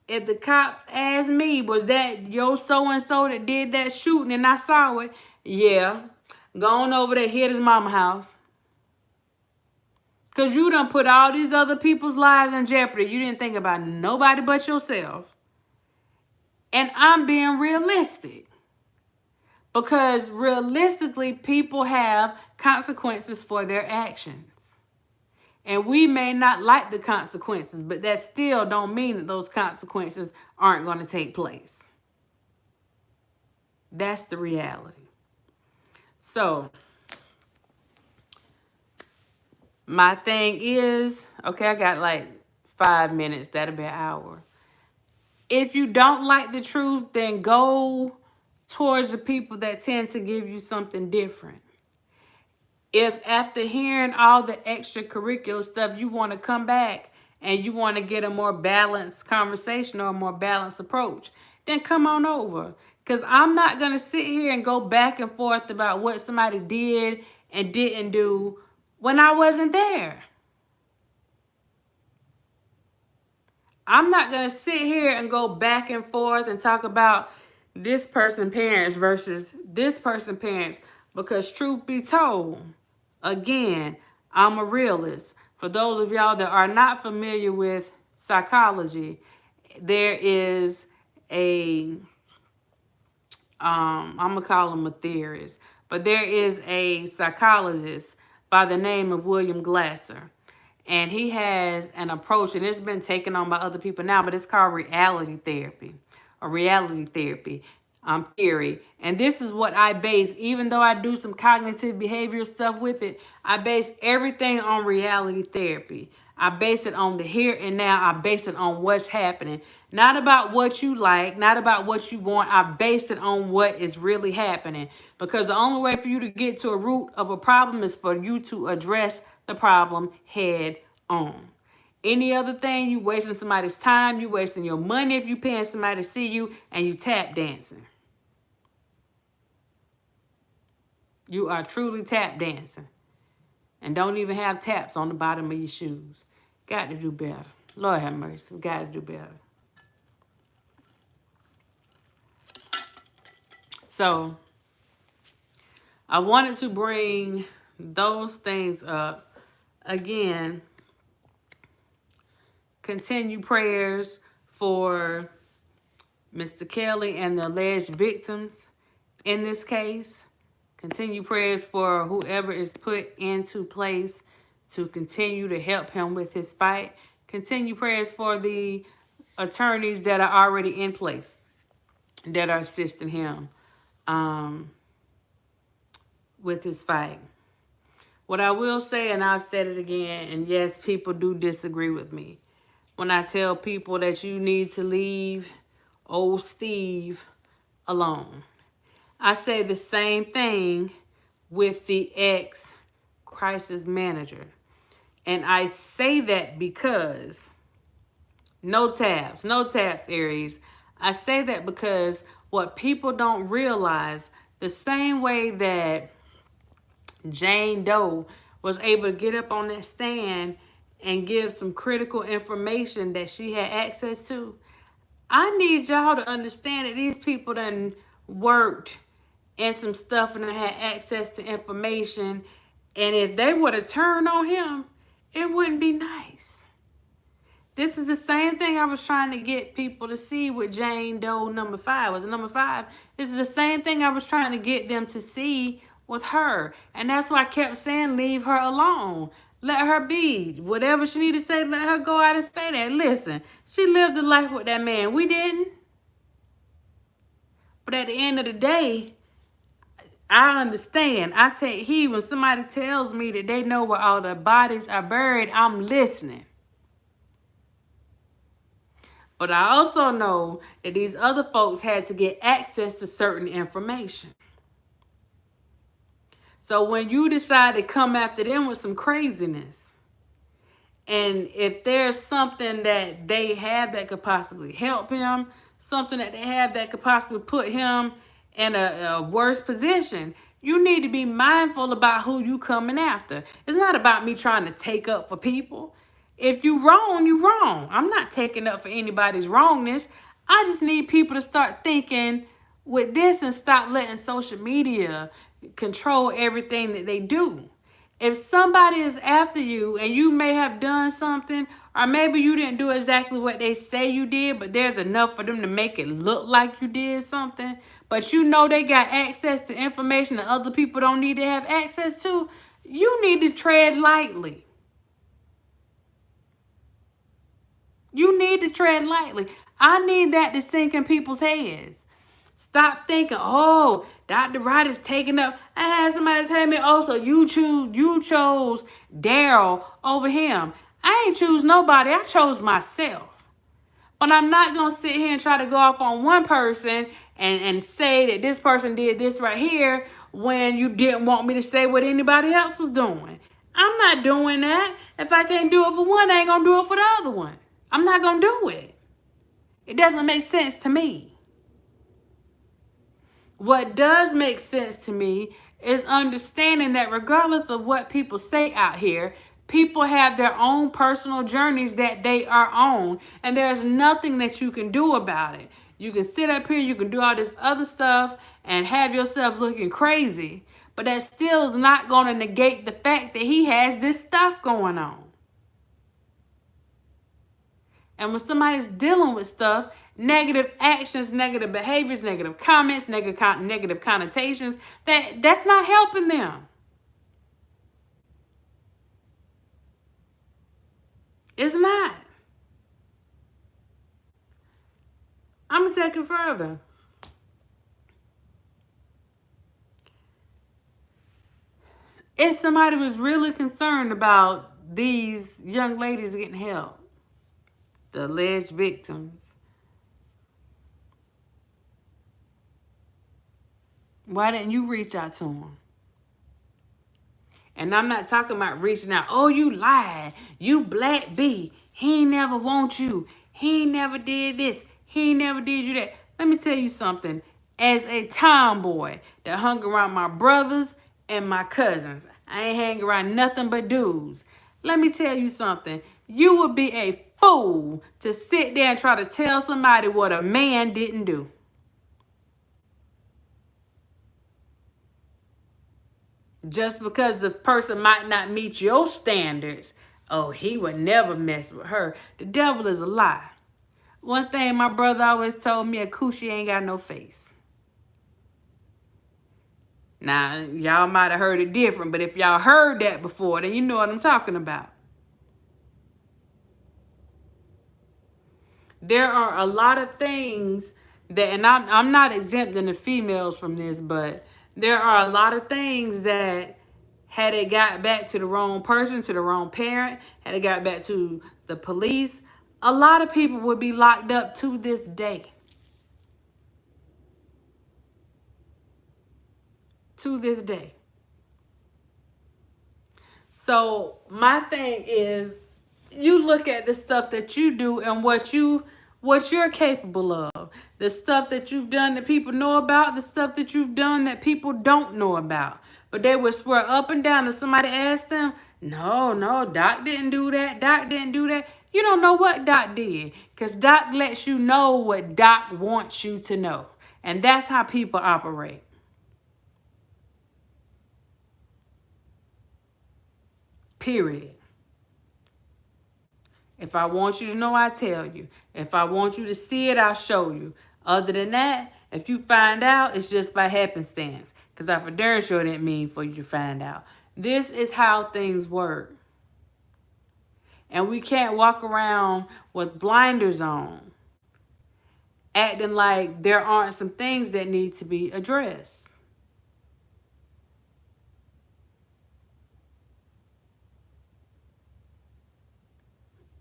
If the cops ask me, was that your so-and-so that did that shooting and I saw it? Yeah. Go on over there, hit his mama house. Because you done put all these other people's lives in jeopardy. You didn't think about nobody but yourself. And I'm being realistic. Because realistically, people have consequences for their actions. And we may not like the consequences, but that still don't mean that those consequences aren't going to take place. That's the reality. So, my thing is, okay, I got like 5 minutes. That'll be an hour. If you don't like the truth, then go towards the people that tend to give you something different. If after hearing all the extracurricular stuff, you want to come back and you want to get a more balanced conversation or a more balanced approach, then come on over. Because I'm not going to sit here and go back and forth about what somebody did and didn't do when I wasn't there. I'm not going to sit here and go back and forth and talk about this person's parents versus this person's parents. Because truth be told, again, I'm a realist. For those of y'all that are not familiar with psychology, there is I'm going to call him a theorist, but there is a psychologist by the name of William Glasser. And he has an approach, and it's been taken on by other people now, but it's called reality therapy, or reality therapy theory. And this is what I base, even though I do some cognitive behavior stuff with it, I base everything on reality therapy. I base it on the here and now. I base it on what's happening. Not about what you like, not about what you want. I base it on what is really happening. Because the only way for you to get to a root of a problem is for you to address the problem head on. Any other thing, you wasting somebody's time, you wasting your money if you paying somebody to see you, and you tap dancing. You are truly tap dancing. And don't even have taps on the bottom of your shoes. Got to do better. Lord have mercy. We got to do better. So, I wanted to bring those things up. Again, continue prayers for Mr. Kelly and the alleged victims in this case. Continue prayers for whoever is put into place to continue to help him with his fight. Continue prayers for the attorneys that are already in place that are assisting him with his fight. What I will say, and I've said it again, and yes, people do disagree with me, when I tell people that you need to leave old Steve alone. I say the same thing with the ex-crisis manager. And I say that because, no taps, Aries. I say that because what people don't realize, the same way that Jane Doe was able to get up on that stand and give some critical information that she had access to, I need y'all to understand that these people done worked and some stuff and had access to information. And if they would have turned on him, it wouldn't be nice. This is the same thing I was trying to get people to see with Jane Doe number 5. Was it number 5? This is the same thing I was trying to get them to see with her. And that's why I kept saying, leave her alone. Let her be. Whatever she needed to say, let her go out and say that. Listen, she lived a life with that man. We didn't. But at the end of the day, I understand. I take heed when somebody tells me that they know where all the bodies are buried. I'm listening. But I also know that these other folks had to get access to certain information. So when you decide to come after them with some craziness, and if there's something that they have that could possibly help him, something that they have that could possibly put him in a worse position, you need to be mindful about who you coming after. It's not about me trying to take up for people. If you wrong, you wrong. I'm not taking up for anybody's wrongness. I just need people to start thinking with this and stop letting social media control everything that they do. If somebody is after you and you may have done something, or maybe you didn't do exactly what they say you did, but there's enough for them to make it look like you did something, but you know they got access to information that other people don't need to have access to, you need to tread lightly. You need to tread lightly. I need that to sink in people's heads. Stop thinking, oh, Dr. Wright is taking up. I had somebody tell me, oh, so you chose Daryl over him. I ain't choose nobody. I chose myself. But I'm not going to sit here and try to go off on one person and say that this person did this right here when you didn't want me to say what anybody else was doing. I'm not doing that. If I can't do it for one, I ain't going to do it for the other one. I'm not going to do it. It doesn't make sense to me. What does make sense to me is understanding that regardless of what people say out here, people have their own personal journeys that they are on, and there's nothing that you can do about it. You can sit up here, you can do all this other stuff and have yourself looking crazy, but that still is not going to negate the fact that he has this stuff going on. And when somebody's dealing with stuff, negative actions, negative behaviors, negative comments, negative connotations, that's not helping them. It's not. I'm going to take it further. If somebody was really concerned about these young ladies getting help, the alleged victims, why didn't you reach out to them? And I'm not talking about reaching out. Oh, you lied. You black B. He ain't never want you. He ain't never did this. He ain't never did you that. Let me tell you something. As a tomboy that hung around my brothers and my cousins, I ain't hang around nothing but dudes. Let me tell you something. You would be a fool to sit there and try to tell somebody what a man didn't do. Just because the person might not meet your standards, oh, he would never mess with her. The devil is a lie. One thing my brother always told me, a coochie ain't got no face. Now, y'all might have heard it different, but if y'all heard that before, then you know what I'm talking about. There are a lot of things that, and I'm not exempting the females from this, but there are a lot of things that had it got back to the wrong person, to the wrong parent, had it got back to the police, a lot of people would be locked up to this day. To this day. So my thing is, you look at the stuff that you do and what you're capable of. The stuff that you've done that people know about, the stuff that you've done that people don't know about. But they would swear up and down if somebody asked them, no, Doc didn't do that. Doc didn't do that. You don't know what Doc did. Because Doc lets you know what Doc wants you to know. And that's how people operate. Period. If I want you to know, I tell you. If I want you to see it, I'll show you. Other than that, if you find out, it's just by happenstance. Because I for darn sure didn't mean for you to find out. This is how things work. And we can't walk around with blinders on, acting like there aren't some things that need to be addressed.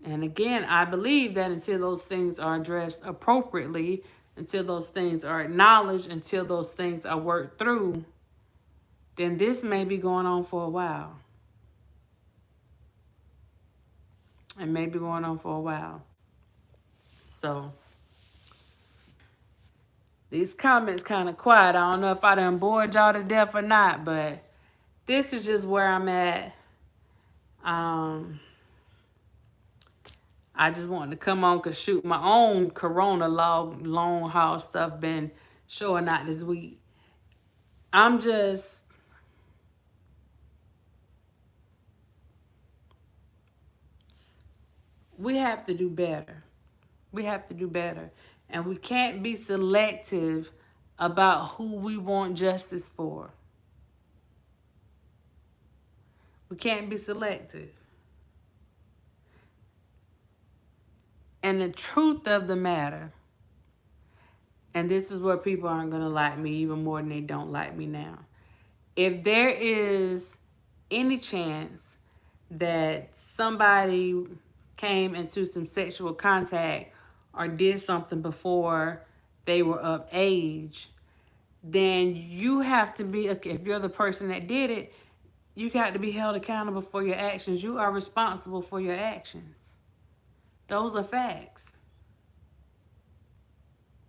And again, I believe that until those things are addressed appropriately, until those things are acknowledged, until those things are worked through, then this may be going on for a while. It may be going on for a while. So, these comments kind of quiet. I don't know if I done bored y'all to death or not, but this is just where I'm at. I just wanted to come on because shoot, my own Corona long haul stuff been showing out this week. We have to do better. We have to do better. And we can't be selective about who we want justice for. We can't be selective. And the truth of the matter, and this is where people aren't going to like me even more than they don't like me now. If there is any chance that somebody came into some sexual contact or did something before they were of age, then you have to be, if you're the person that did it, you got to be held accountable for your actions. You are responsible for your actions. Those are facts.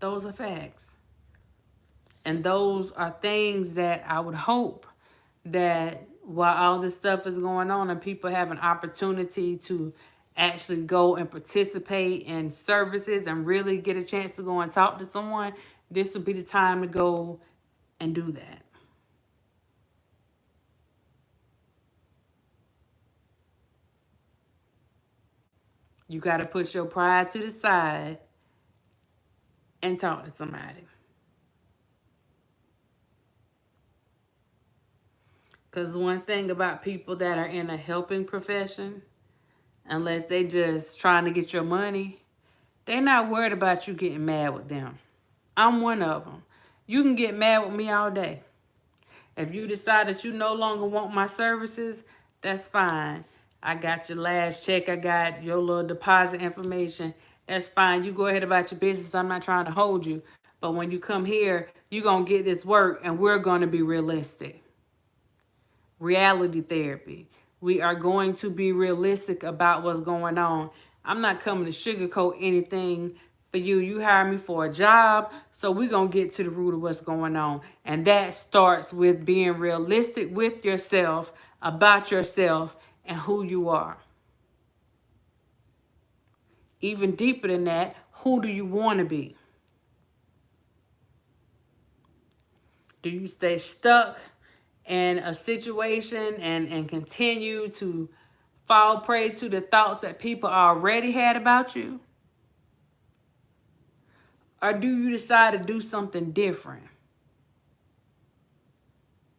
Those are facts. And those are things that I would hope that while all this stuff is going on and people have an opportunity to actually go and participate in services and really get a chance to go and talk to someone, this would be the time to go and do that. You got to put your pride to the side and talk to somebody. Because one thing about people that are in a helping profession, unless they just trying to get your money. They not worried about you getting mad with them. I'm one of them. You can get mad with me all day. If you decide that you no longer want my services, that's fine. I got your last check. I got your little deposit information. That's fine. You go ahead about your business. I'm not trying to hold you. But when you come here, you're going to get this work and we're going to be realistic. Reality therapy. We are going to be realistic about what's going on. I'm not coming to sugarcoat anything for you. You hire me for a job, so we're going to get to the root of what's going on. And that starts with being realistic with yourself, about yourself, and who you are. Even deeper than that, who do you want to be? Do you stay stuck in a situation and continue to fall prey to the thoughts that people already had about you? Or do you decide to do something different?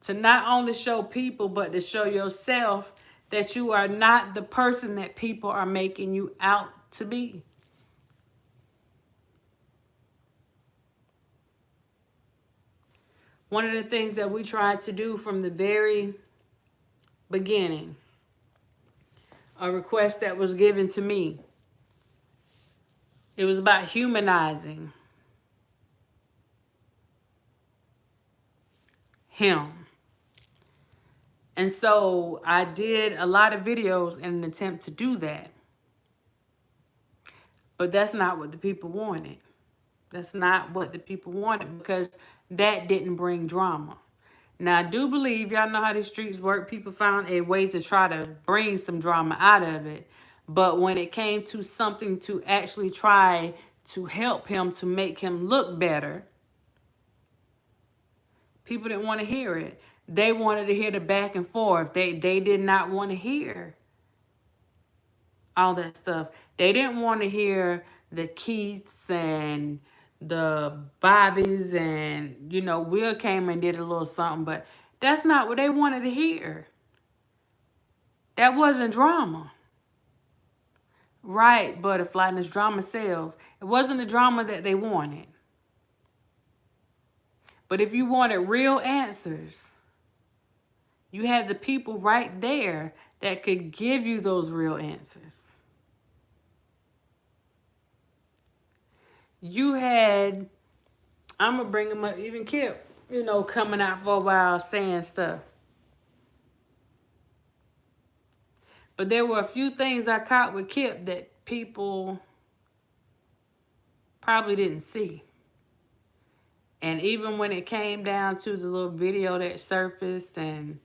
To not only show people, but to show yourself that you are not the person that people are making you out to be. One of the things that we tried to do from the very beginning, a request that was given to me, it was about humanizing him. And so I did a lot of videos in an attempt to do that. But that's not what the people wanted. That's not what the people wanted, because that didn't bring drama. Now, I do believe, y'all know how the streets work. People found a way to try to bring some drama out of it. But when it came to something to actually try to help him, to make him look better, people didn't want to hear it. They wanted to hear the back and forth. They did not want to hear all that stuff. They didn't want to hear the Keiths and the Bobbies, and, you know, Will came and did a little something, but that's not what they wanted to hear. That wasn't drama. Right, Butterfly, and this drama sells. It wasn't the drama that they wanted. But if you wanted real answers, you had the people right there that could give you those real answers. You had, I'm going to bring them up, even Kip, you know, coming out for a while saying stuff. But there were a few things I caught with Kip that people probably didn't see. And even when it came down to the little video that surfaced, and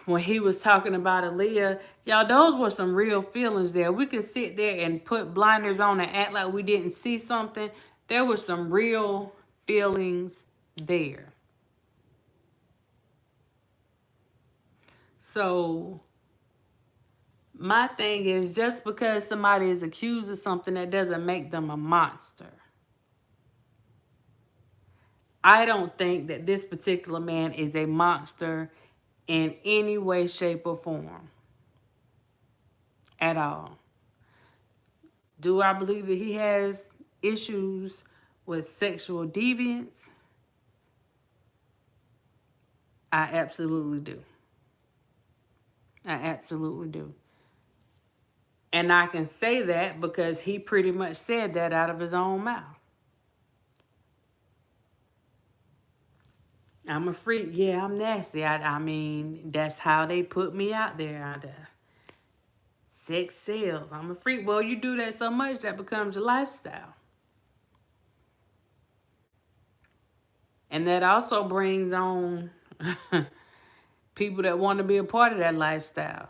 when he was talking about Aaliyah, y'all, those were some real feelings there. We can sit there and put blinders on and act like we didn't see something. There were some real feelings there. So my thing is, just because somebody is accused of something, that doesn't make them a monster. I don't think that this particular man is a monster in any way, shape, or form. At all. Do I believe that he has issues with sexual deviance? I absolutely do. I absolutely do. And I can say that because he pretty much said that out of his own mouth. I'm a freak. Yeah, I'm nasty. I mean, that's how they put me out there. Sex sells. I'm a freak. Well, you do that so much, that becomes your lifestyle. And that also brings on people that want to be a part of that lifestyle.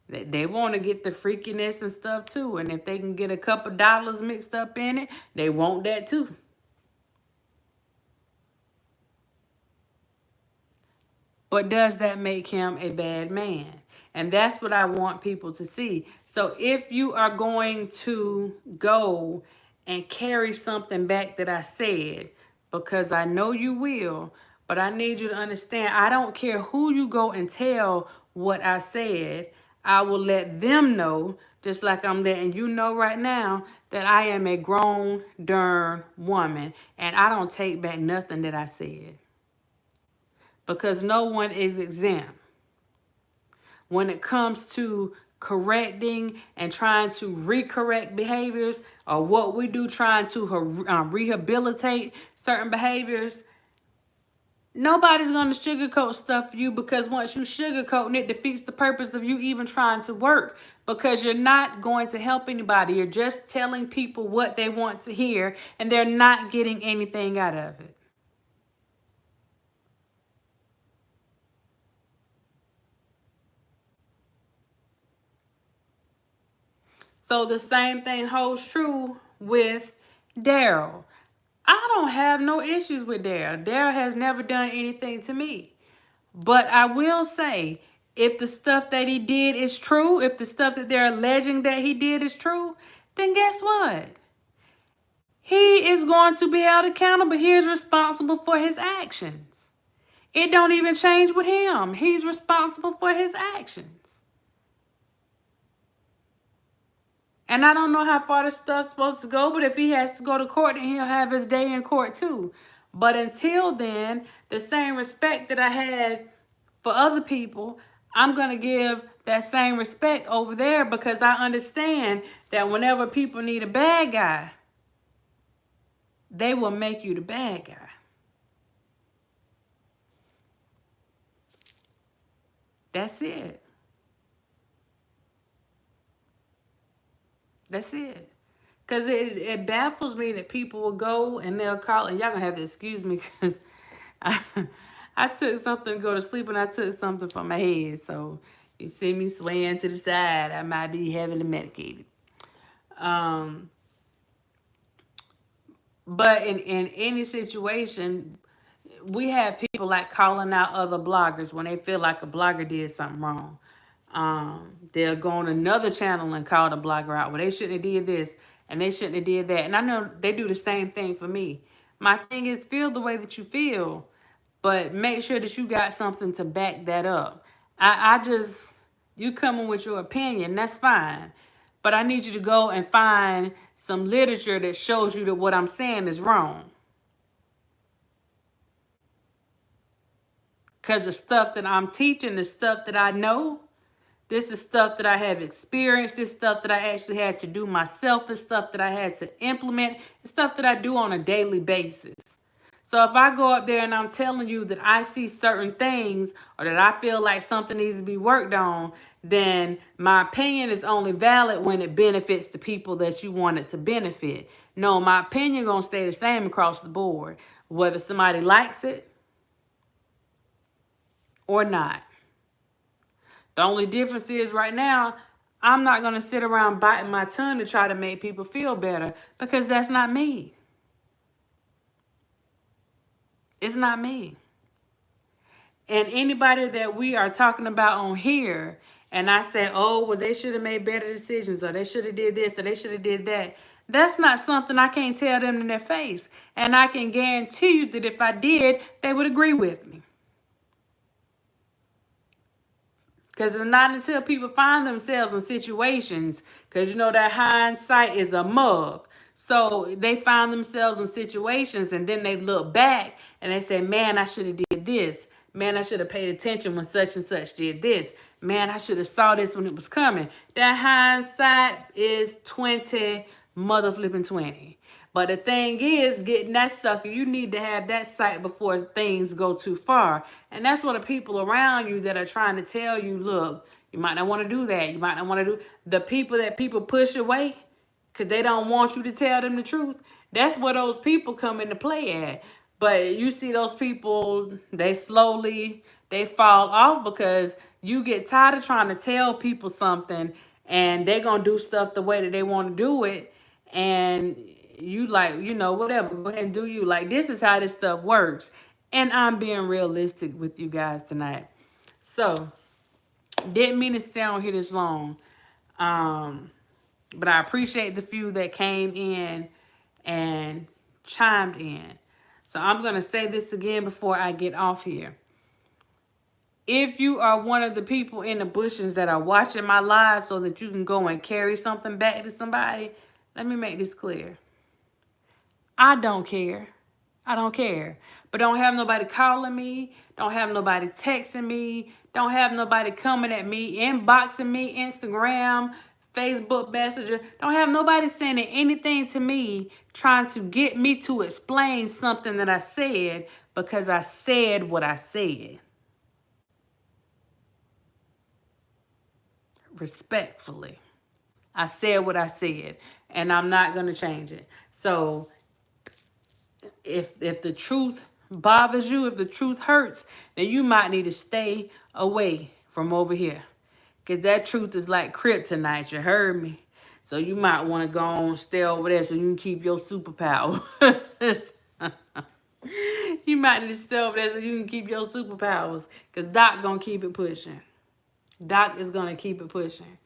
They want to get the freakiness and stuff too. And if they can get a couple dollars mixed up in it, they want that too. But does that make him a bad man? And that's what I want people to see. So if you are going to go and carry something back that I said, because I know you will, but I need you to understand, I don't care who you go and tell what I said. I will let them know, just like I'm letting you know right now, that I am a grown, darn woman. And I don't take back nothing that I said. Because no one is exempt when it comes to correcting and trying to recorrect behaviors, or what we do trying to rehabilitate certain behaviors. Nobody's going to sugarcoat stuff for you, because once you sugarcoat it, defeats the purpose of you even trying to work, because you're not going to help anybody. You're just telling people what they want to hear, and they're not getting anything out of it. So the same thing holds true with Daryl. I don't have no issues with Daryl. Daryl has never done anything to me. But I will say, if the stuff that he did is true, if the stuff that they're alleging that he did is true, then guess what? He is going to be held accountable. He is responsible for his actions. It don't even change with him. He's responsible for his actions. And I don't know how far this stuff's supposed to go, but if he has to go to court, then he'll have his day in court too. But until then, the same respect that I had for other people, I'm going to give that same respect over there, because I understand that whenever people need a bad guy, they will make you the bad guy. That's it. That's it. Because it baffles me that people will go and they'll call, and y'all going to have to excuse me, because I took something to go to sleep, and I took something for my head. So you see me swaying to the side, I might be heavily medicated. But in any situation, we have people like calling out other bloggers when they feel like a blogger did something wrong. They'll go on another channel and call the blogger out. Well, they shouldn't have did this and they shouldn't have did that. And I know they do the same thing for me. My thing is, feel the way that you feel, but make sure that you got something to back that up. You coming with your opinion, that's fine. But I need you to go and find some literature that shows you that what I'm saying is wrong. Because the stuff that I'm teaching, the stuff that I know, this is stuff that I have experienced. This stuff that I actually had to do myself. It's stuff that I had to implement. It's stuff that I do on a daily basis. So if I go up there and I'm telling you that I see certain things, or that I feel like something needs to be worked on, then my opinion is only valid when it benefits the people that you want it to benefit. No, my opinion gonna stay the same across the board, whether somebody likes it or not. The only difference is right now, I'm not going to sit around biting my tongue to try to make people feel better, because that's not me. It's not me. And anybody that we are talking about on here, and I say, oh, well, they should have made better decisions, or they should have did this, or they should have did that. That's not something I can't tell them in their face. And I can guarantee you that if I did, they would agree with me. Because it's not until people find themselves in situations, because you know that hindsight is a mug. So they find themselves in situations, and then they look back and they say, man, I should have did this. Man, I should have paid attention when such and such did this. Man, I should have saw this when it was coming. That hindsight is 20 mother flipping 20. But the thing is, getting that sucker, you need to have that sight before things go too far. And that's what the people around you that are trying to tell you, look, you might not want to do that. You might not want to do the people that people push away because they don't want you to tell them the truth. That's where those people come into play at. But you see those people, they fall off because you get tired of trying to tell people something, and they're going to do stuff the way that they want to do it. And you like, whatever, go ahead and do you. Like, this is how this stuff works. And I'm being realistic with you guys tonight. So, didn't mean to stay on here this long. But I appreciate the few that came in and chimed in. So I'm going to say this again before I get off here. If you are one of the people in the bushes that are watching my live so that you can go and carry something back to somebody, let me make this clear. I don't care. I don't care. But don't have nobody calling me. Don't have nobody texting me. Don't have nobody coming at me, inboxing me, Instagram, Facebook Messenger. Don't have nobody sending anything to me trying to get me to explain something that I said because I said what I said. Respectfully. I said what I said, and I'm not going to change it. So if the truth bothers you, if the truth hurts, then you might need to stay away from over here. Because that truth is like kryptonite, you heard me? So you might want to go on, stay over there so you can keep your superpower. You might need to stay over there so you can keep your superpowers. Because Doc going to keep it pushing. Doc is going to keep it pushing.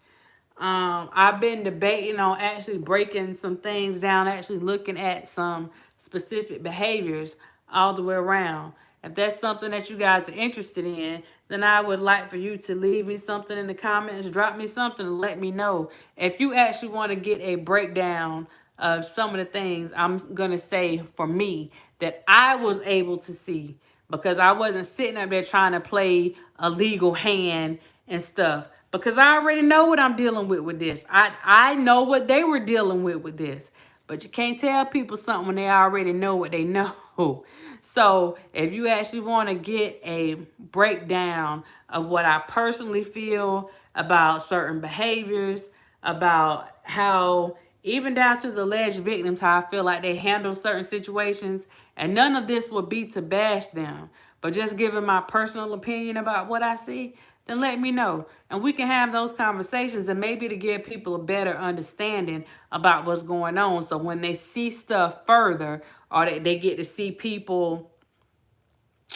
I've been debating on actually breaking some things down, actually looking at some specific behaviors all the way around. If that's something that you guys are interested in, then I would like for you to leave me something in the comments, drop me something, and let me know. If you actually want to get a breakdown of some of the things I'm going to say for me that I was able to see, because I wasn't sitting up there trying to play a legal hand and stuff. Because I already know what I'm dealing with this. I know what they were dealing with this. But you can't tell people something when they already know what they know. So if you actually want to get a breakdown of what I personally feel about certain behaviors, about how even down to the alleged victims, how I feel like they handle certain situations, and none of this will be to bash them, but just giving my personal opinion about what I see, then let me know. And we can have those conversations and maybe to give people a better understanding about what's going on. So when they see stuff further, or they get to see people,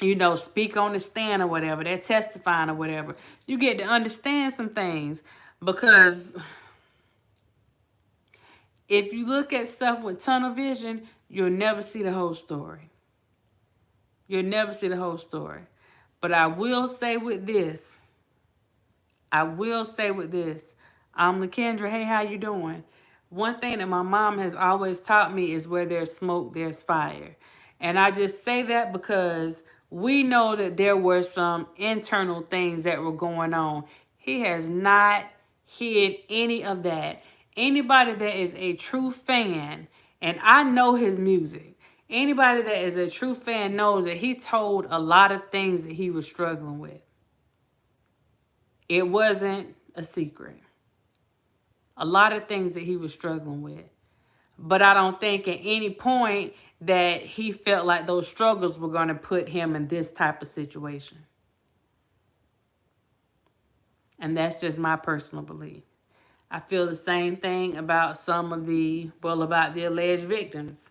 you know, speak on the stand or whatever, they're testifying or whatever, you get to understand some things. Because if you look at stuff with tunnel vision, you'll never see the whole story. You'll never see the whole story. But I will say with this, I'm Lakendra. Hey, how you doing? One thing that my mom has always taught me is where there's smoke, there's fire. And I just say that because we know that there were some internal things that were going on. He has not hid any of that. Anybody that is a true fan, and I know his music, anybody that is a true fan knows that he told a lot of things that he was struggling with. It wasn't a secret. A lot of things that he was struggling with. But I don't think at any point that he felt like those struggles were going to put him in this type of situation. And that's just my personal belief. I feel the same thing about about the alleged victims.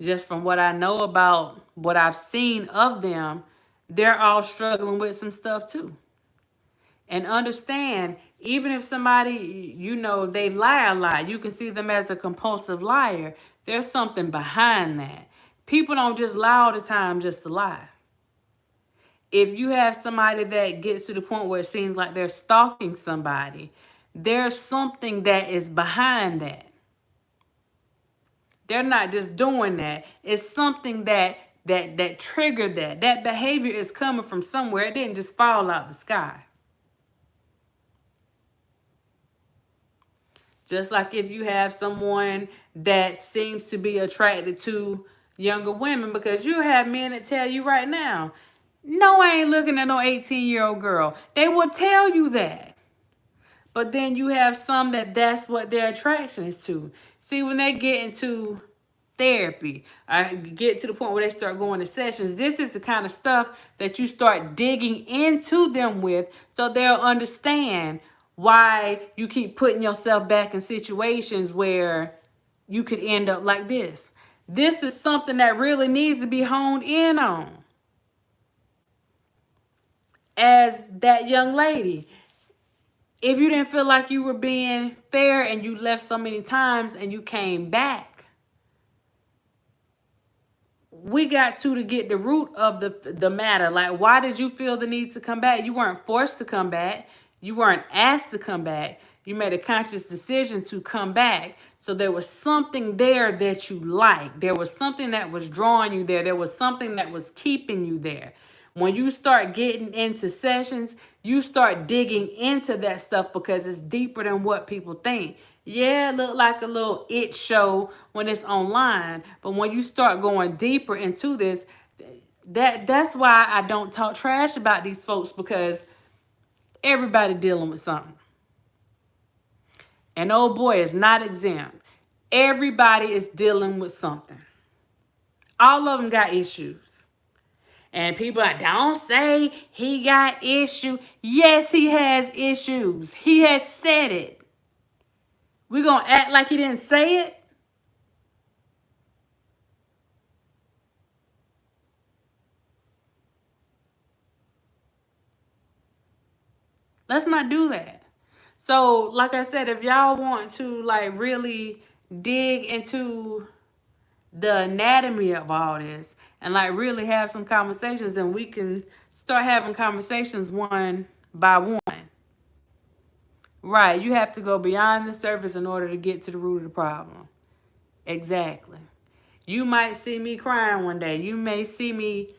Just from what I know about what I've seen of them, they're all struggling with some stuff too. And understand, even if somebody, you know, they lie a lot, you can see them as a compulsive liar. There's something behind that. People don't just lie all the time just to lie. If you have somebody that gets to the point where it seems like they're stalking somebody, there's something that is behind that. They're not just doing that. It's something that triggered that. That behavior is coming from somewhere. It didn't just fall out the sky. Just like if you have someone that seems to be attracted to younger women, because you have men that tell you right now, no, I ain't looking at no 18-year-old girl. They will tell you that. But then you have some that's what their attraction is to. See, when they get into therapy, I get to the point where they start going to sessions, this is the kind of stuff that you start digging into them with, so they'll understand why you keep putting yourself back in situations where you could end up like this. This is something that really needs to be honed in on. As that young lady, if you didn't feel like you were being fair and you left so many times and you came back, we got to get the root of the matter. Like, why did you feel the need to come back? You weren't forced to come back. You weren't asked to come back. You made a conscious decision to come back. So there was something there that you liked. There was something that was drawing you there. There was something that was keeping you there. When you start getting into sessions, you start digging into that stuff because it's deeper than what people think. Yeah, it look like a little it show when it's online, but when you start going deeper into this, that's why I don't talk trash about these folks, because everybody dealing with something. And oh boy, is not exempt. Everybody is dealing with something. All of them got issues. And people are like, don't say he got issue. Yes, he has issues. He has said it. We gonna act like he didn't say it? Let's not do that. So, like I said, if y'all want to like really dig into the anatomy of all this and like really have some conversations, and we can start having conversations one by one. Right, you have to go beyond the surface in order to get to the root of the problem. Exactly. You might see me crying one day. You may see me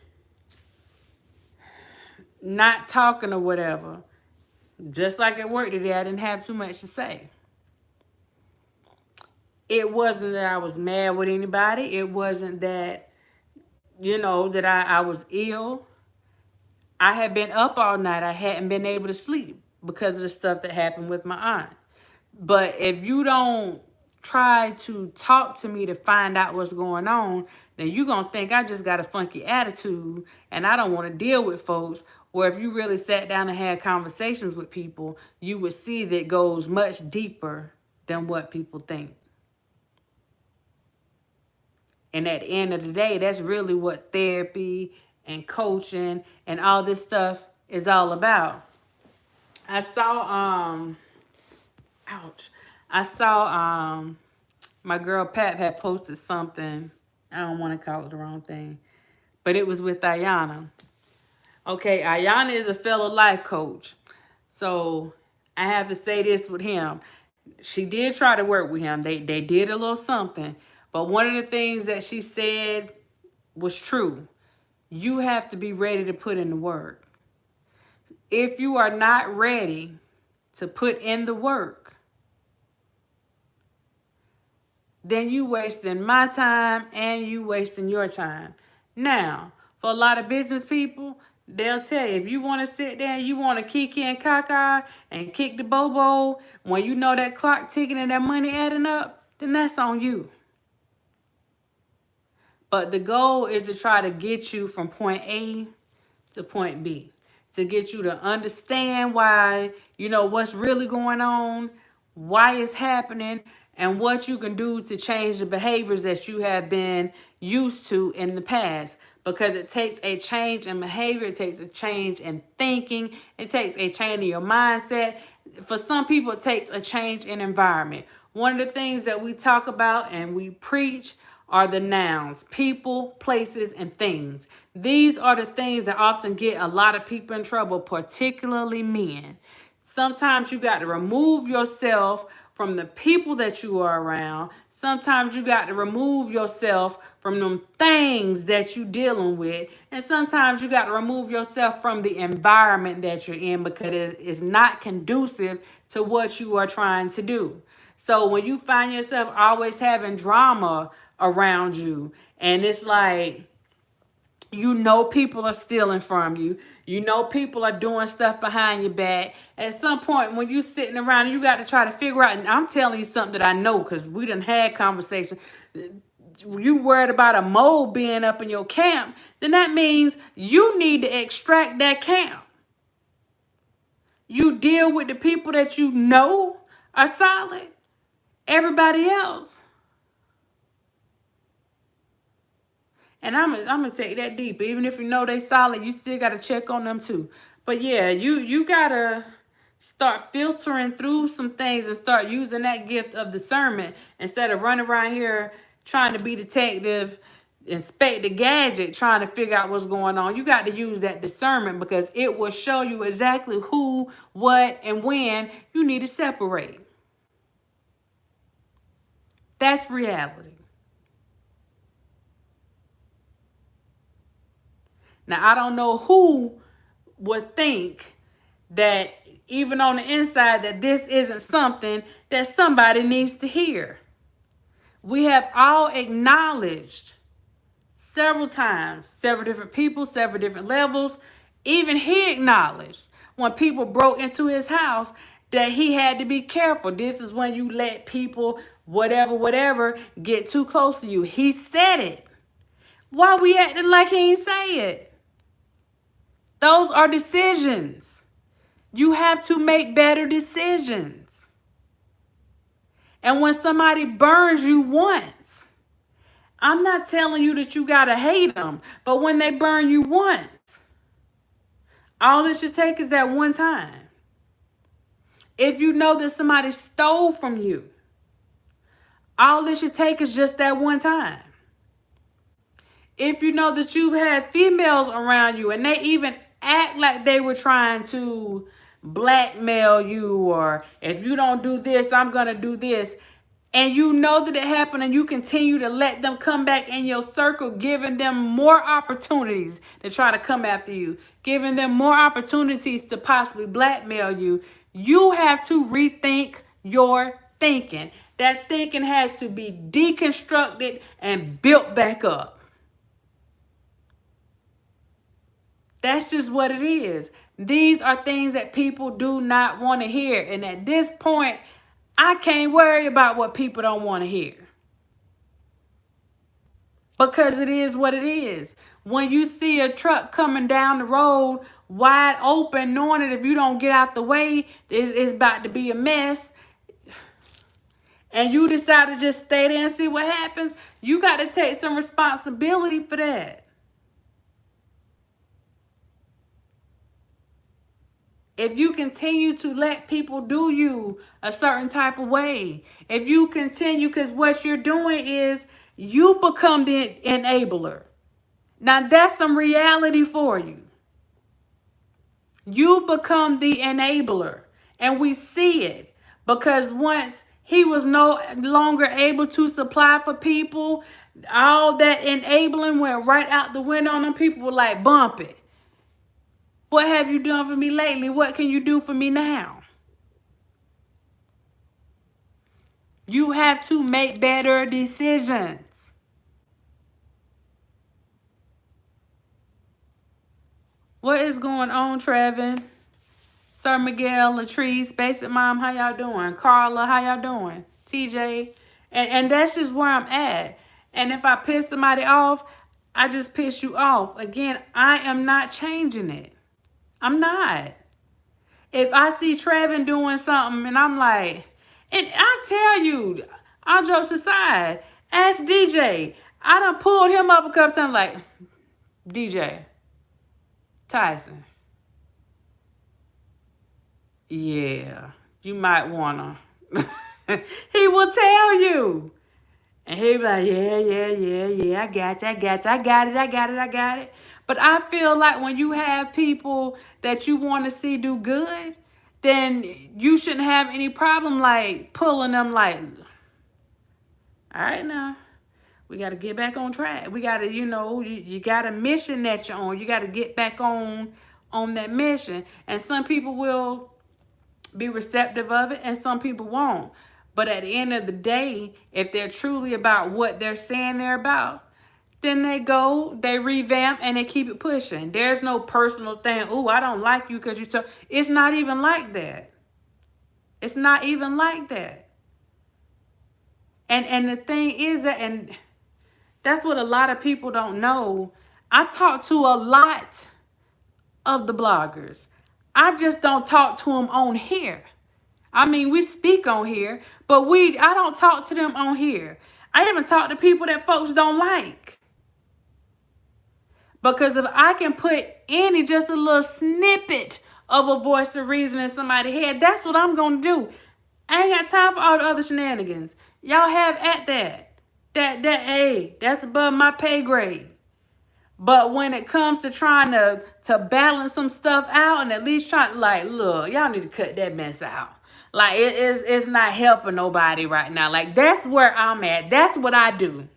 not talking or whatever. Just like at work today, I didn't have too much to say. It wasn't that I was mad with anybody. It wasn't that, that I was ill. I had been up all night. I hadn't been able to sleep because of the stuff that happened with my aunt. But if you don't try to talk to me to find out what's going on, then you're going to think I just got a funky attitude and I don't want to deal with folks. Or if you really sat down and had conversations with people, you would see that it goes much deeper than what people think. And at the end of the day, that's really what therapy and coaching and all this stuff is all about. I saw, ouch. I saw, my girl Pat had posted something. I don't want to call it the wrong thing, but it was with Ayana. Okay, Ayana is a fellow life coach. So I have to say this with him. She did try to work with him. They did a little something. But one of the things that she said was true. You have to be ready to put in the work. If you are not ready to put in the work, then you wasting my time and you wasting your time. Now, for a lot of business people, they'll tell you, if you want to sit there and you want to kiki and caca and kick the bobo, when you know that clock ticking and that money adding up, then that's on you. But the goal is to try to get you from point A to point B, to get you to understand why, what's really going on, why it's happening, and what you can do to change the behaviors that you have been used to in the past. Because it takes a change in behavior, it takes a change in thinking, it takes a change in your mindset. For some people, it takes a change in environment. One of the things that we talk about and we preach are the nouns: people, places, and things. These are the things that often get a lot of people in trouble, particularly men. Sometimes you got to remove yourself from the people that you are around. Sometimes you got to remove yourself from them things that you're dealing with. And sometimes you got to remove yourself from the environment that you're in, because it is not conducive to what you are trying to do. So when you find yourself always having drama around you, and it's like, people are stealing from you, people are doing stuff behind your back, at some point when you sitting around and you got to try to figure out, and I'm telling you something that I know because we done had conversation, you worried about a mole being up in your camp, then that means you need to extract that camp. You deal with the people that you know are solid. Everybody else. And I'm gonna take that deep. Even if you know they solid, you still gotta check on them too. But yeah, you gotta start filtering through some things and start using that gift of discernment instead of running around here trying to be detective, inspect the gadget trying to figure out what's going on. You got to use that discernment because it will show you exactly who, what, and when you need to separate. That's reality. Now, I don't know who would think that even on the inside that this isn't something that somebody needs to hear. We have all acknowledged several times, several different people, several different levels. Even he acknowledged when people broke into his house that he had to be careful. This is when you let people, whatever, get too close to you. He said it. Why we acting like he ain't say it? Those are decisions. You have to make better decisions. And when somebody burns you once, I'm not telling you that you got to hate them, but when they burn you once, all it should take is that one time. If you know that somebody stole from you, all it should take is just that one time. If you know that you've had females around you and they even act like they were trying to blackmail you, or if you don't do this, I'm going to do this, and you know that it happened and you continue to let them come back in your circle, giving them more opportunities to try to come after you, giving them more opportunities to possibly blackmail you, you have to rethink your thinking. That thinking has to be deconstructed and built back up. That's just what it is. These are things that people do not want to hear. And at this point, I can't worry about what people don't want to hear. Because it is what it is. When you see a truck coming down the road wide open, knowing that if you don't get out the way, it's about to be a mess, and you decide to just stay there and see what happens, you got to take some responsibility for that. If you continue to let people do you a certain type of way, if you continue, because what you're doing is you become the enabler. Now that's some reality for you. You become the enabler. And we see it because once he was no longer able to supply for people, all that enabling went right out the window on them. People were like, bump it. What have you done for me lately? What can you do for me now? You have to make better decisions. What is going on, Trevin? Sir Miguel, Latrice, Basic Mom, how y'all doing? Carla, how y'all doing? TJ. And that's just where I'm at. And if I piss somebody off, I just piss you off. Again, I am not changing it. I'm not. If I see Trevin doing something and I'm like, and I tell you, all jokes aside, ask DJ. I done pulled him up a couple times like, DJ, Tyson, yeah, you might wanna. He will tell you. And he'll be like, yeah, I got it. But I feel like when you have people that you want to see do good, then you shouldn't have any problem like pulling them like, all right now, we got to get back on track. We got to, you got a mission that you're on. You got to get back on that mission. And some people will be receptive of it and some people won't. But at the end of the day, if they're truly about what they're saying they're about, then they go, they revamp, and they keep it pushing. There's no personal thing. Oh, I don't like you because you told. It's not even like that. It's not even like that. And the thing is that, and that's what a lot of people don't know. I talk to a lot of the bloggers. I just don't talk to them on here. I mean, we speak on here, but I don't talk to them on here. I even talk to people that folks don't like. Because if I can put just a little snippet of a voice of reason in somebody's head, that's what I'm going to do. I ain't got time for all the other shenanigans. Y'all have at that. Hey, that's above my pay grade. But when it comes to trying to balance some stuff out and at least trying to, like, look, y'all need to cut that mess out. Like, it's not helping nobody right now. Like, that's where I'm at. That's what I do.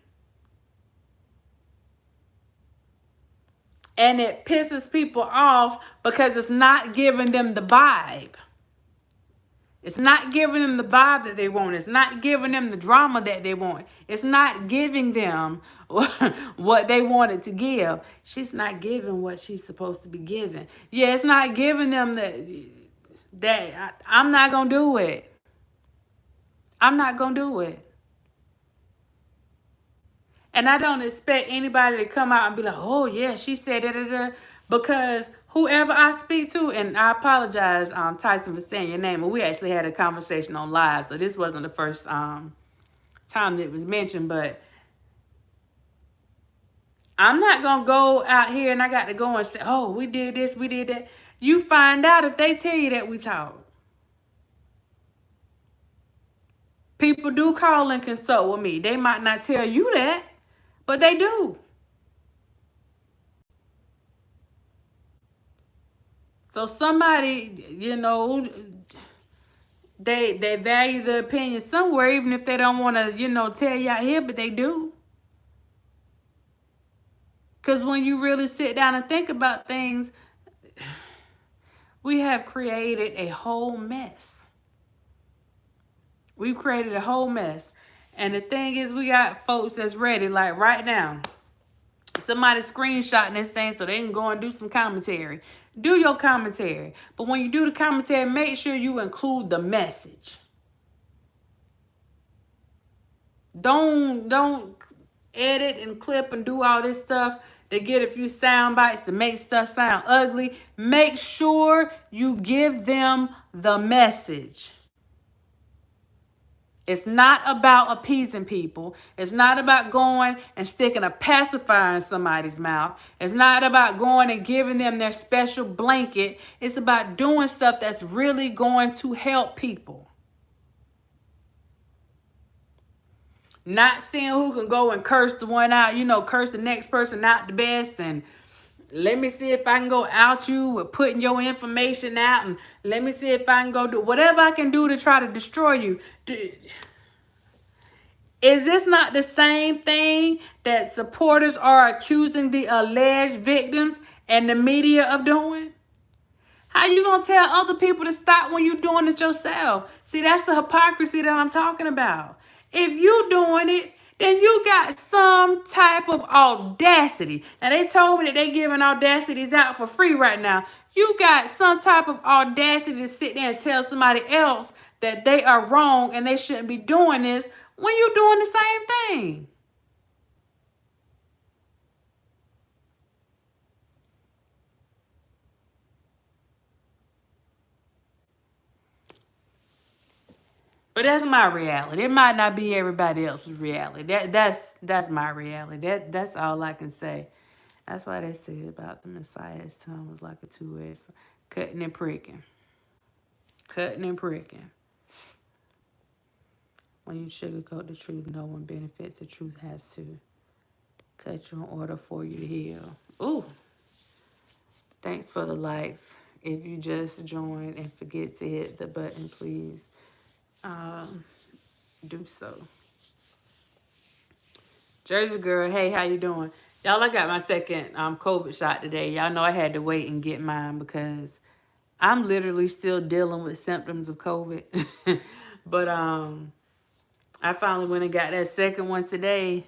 And it pisses people off because it's not giving them the vibe. It's not giving them the vibe that they want. It's not giving them the drama that they want. It's not giving them what they wanted to give. She's not giving what she's supposed to be giving. Yeah, it's not giving them I'm not going to do it. I'm not going to do it. And I don't expect anybody to come out and be like, oh, yeah, she said da. Because whoever I speak to, and I apologize, Tyson, for saying your name, but we actually had a conversation on live, so this wasn't the first time that it was mentioned, but I'm not going to go out here and I got to go and say, oh, we did this, we did that. You find out if they tell you that we talk. People do call and consult with me. They might not tell you that, but they do. So somebody, they value the opinion somewhere, even if they don't want to, tell you out here, but they do. Because when you really sit down and think about things, we have created a whole mess. We've created a whole mess. And the thing is, we got folks that's ready, like right now. Somebody screenshotting this thing so they can go and do some commentary. Do your commentary. But when you do the commentary, make sure you include the message. Don't edit and clip and do all this stuff to get a few sound bites to make stuff sound ugly. Make sure you give them the message. It's not about appeasing people. It's not about going and sticking a pacifier in somebody's mouth. It's not about going and giving them their special blanket. It's about doing stuff that's really going to help people. Not seeing who can go and curse the one out, curse the next person out the best, and let me see if I can go out you with putting your information out, and let me see if I can go do whatever I can do to try to destroy you. Is this not the same thing that supporters are accusing the alleged victims and the media of doing? How you gonna tell other people to stop when you're doing it yourself? See, that's the hypocrisy that I'm talking about. If you doing it, then you got some type of audacity. Now, they told me that they giving audacities out for free right now. You got some type of audacity to sit there and tell somebody else that they are wrong and they shouldn't be doing this when you're doing the same thing. But that's my reality. It might not be everybody else's reality. That's my reality. That's all I can say. That's why they say about the Messiah's tongue was like a two-edged sword, cutting and pricking. Cutting and pricking. When you sugarcoat the truth, no one benefits. The truth has to cut you in order for you to heal. Ooh. Thanks for the likes. If you just joined and forget to hit the button, please do so. Jersey girl, hey, how you doing? Y'all, I got my second COVID shot today. Y'all know I had to wait and get mine because I'm literally still dealing with symptoms of COVID. But I finally went and got that second one today.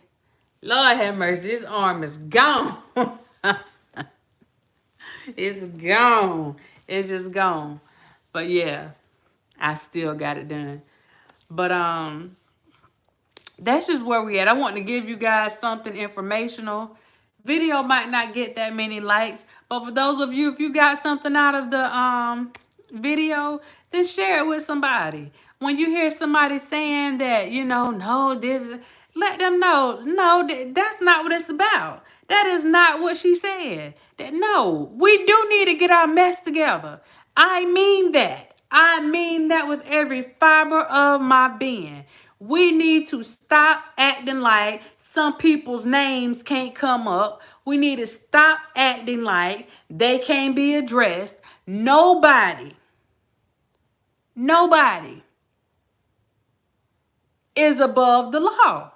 Lord have mercy, this arm is gone. It's gone. It's just gone. But yeah, I still got it done. But that's just where we at. I want to give you guys something informational. Video might not get that many likes, but for those of you, if you got something out of the video, then share it with somebody. When you hear somebody saying that, no, let them know, no, that's not what it's about. That is not what she said. No, we do need to get our mess together. I mean that. I mean that with every fiber of my being. We need to stop acting like some people's names can't come up. We need to stop acting like they can't be addressed. Nobody is above the law.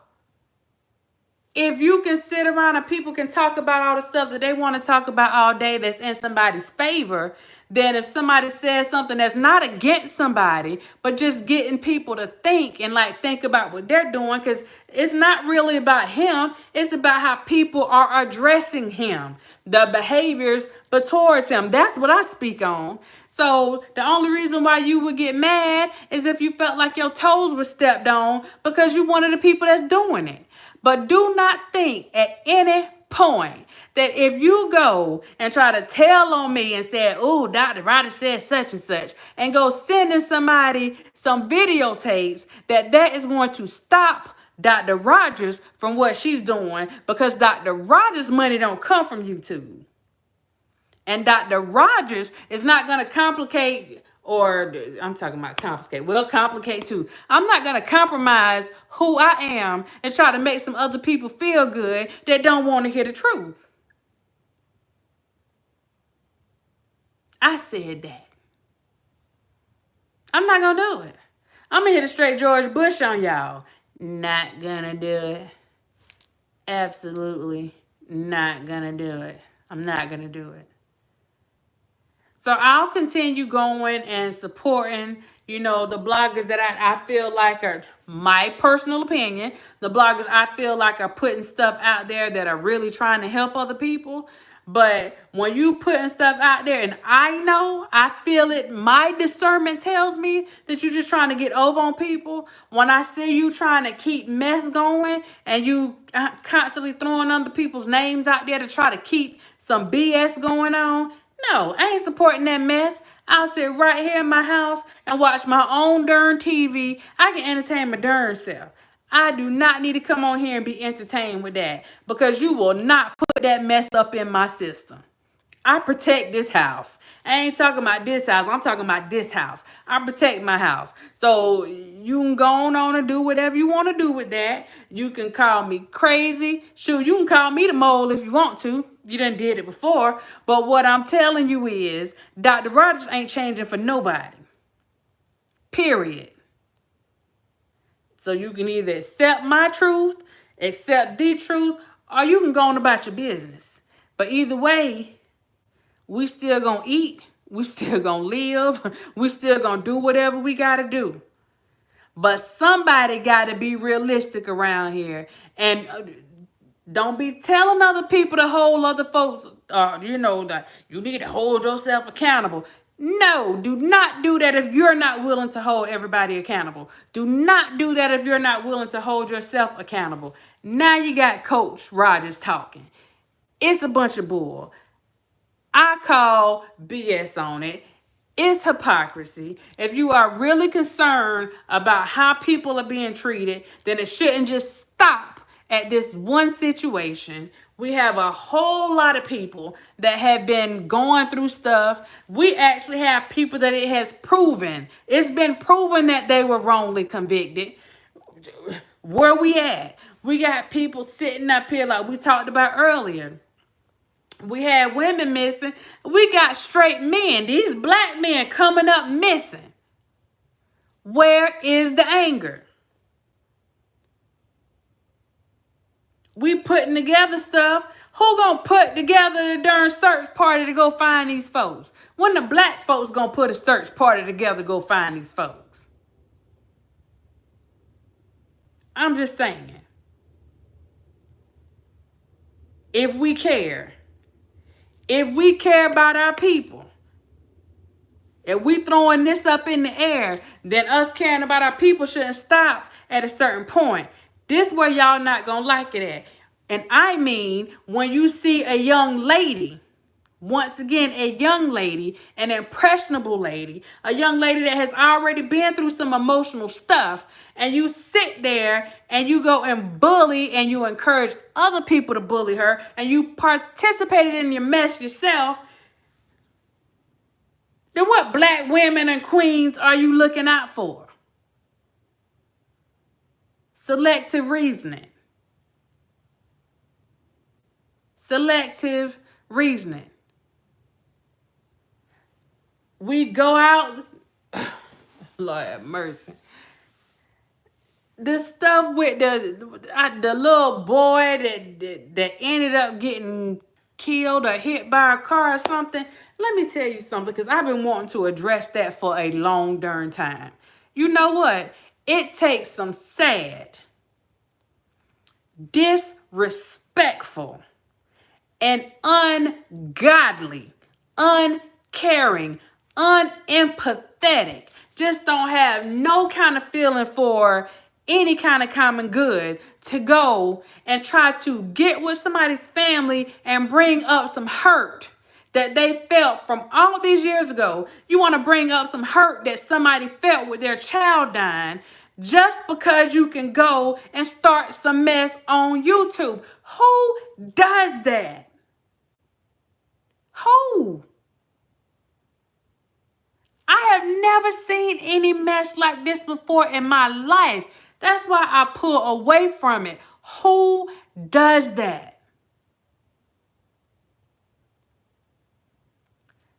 If you can sit around and people can talk about all the stuff that they want to talk about all day that's in somebody's favor, then if somebody says something that's not against somebody, but just getting people to think and like think about what they're doing, because it's not really about him. It's about how people are addressing him, the behaviors but towards him. That's what I speak on. So the only reason why you would get mad is if you felt like your toes were stepped on because you one of the people that's doing it. But do not think at any point that if you go and try to tell on me and say, oh, Dr. Ryder said such and such, and go sending somebody some videotapes, that is going to stop Dr. Rogers from what she's doing, because Dr. Rogers' money don't come from YouTube. And Dr. Rogers is not going to complicate, or I'm talking about complicate. Well, complicate too. I'm not going to compromise who I am and try to make some other people feel good that don't want to hear the truth. I said that. I'm not going to do it. I'm going to hit a straight George Bush on y'all. Not going to do it. Absolutely not going to do it. I'm not going to do it. So I'll continue going and supporting, the bloggers that I feel like are, my personal opinion, the bloggers I feel like are putting stuff out there that are really trying to help other people. But when you putting stuff out there and I feel it, my discernment tells me that you're just trying to get over on people. When I see you trying to keep mess going and you constantly throwing other people's names out there to try to keep some BS going on, no, I ain't supporting that mess. I'll sit right here in my house and watch my own darn TV. I can entertain my darn self. I do not need to come on here and be entertained with that, because you will not put that mess up in my system. I protect this house. I ain't talking about this house. I'm talking about this house. I protect my house. So you can go on and do whatever you want to do with that. You can call me crazy. Shoot, you can call me the mole if you want to. You done did it before. But what I'm telling you is Dr. Rogers ain't changing for nobody. Period. So you can either accept my truth, accept the truth, or you can go on about your business. But either way, we still gonna eat. We still gonna live. We still gonna do whatever we gotta do. But somebody gotta be realistic around here. And don't be telling other people to hold other folks, that you need to hold yourself accountable. No, do not do that if you're not willing to hold everybody accountable. Do not do that if you're not willing to hold yourself accountable. Now you got Coach Rogers talking. It's a bunch of bull. I call BS on it. It's hypocrisy. If you are really concerned about how people are being treated, then it shouldn't just stop at this one situation. We have a whole lot of people that have been going through stuff. We actually have people that it has proven. It's been proven that they were wrongly convicted. Where we at? We got people sitting up here like we talked about earlier. We had women missing. We got straight men. These black men coming up missing. Where is the anger? We putting together stuff. Who gonna put together the darn search party to go find these folks? When the black folks gonna put a search party together to go find these folks? I'm just saying. If we care about our people, if we throwing this up in the air, then us caring about our people shouldn't stop at a certain point. This where y'all not gonna like it at. And I mean, when you see a young lady, once again, a young lady, an impressionable lady, a young lady that has already been through some emotional stuff, and you sit there and you go and bully and you encourage other people to bully her, and you participated in your mess yourself, then what black women and queens are you looking out for? Selective reasoning. Selective reasoning. We go out, Lord have mercy. The stuff with the little boy that ended up getting killed or hit by a car or something. Let me tell you something, because I've been wanting to address that for a long darn time. You know what? It takes some sad, disrespectful, and ungodly, uncaring, unempathetic, just don't have no kind of feeling for any kind of common good to go and try to get with somebody's family and bring up some hurt that they felt from all these years ago. You want to bring up some hurt that somebody felt with their child dying just because you can go and start some mess on YouTube. Who does that? Who? I have never seen any mess like this before in my life. That's why I pull away from it. Who does that?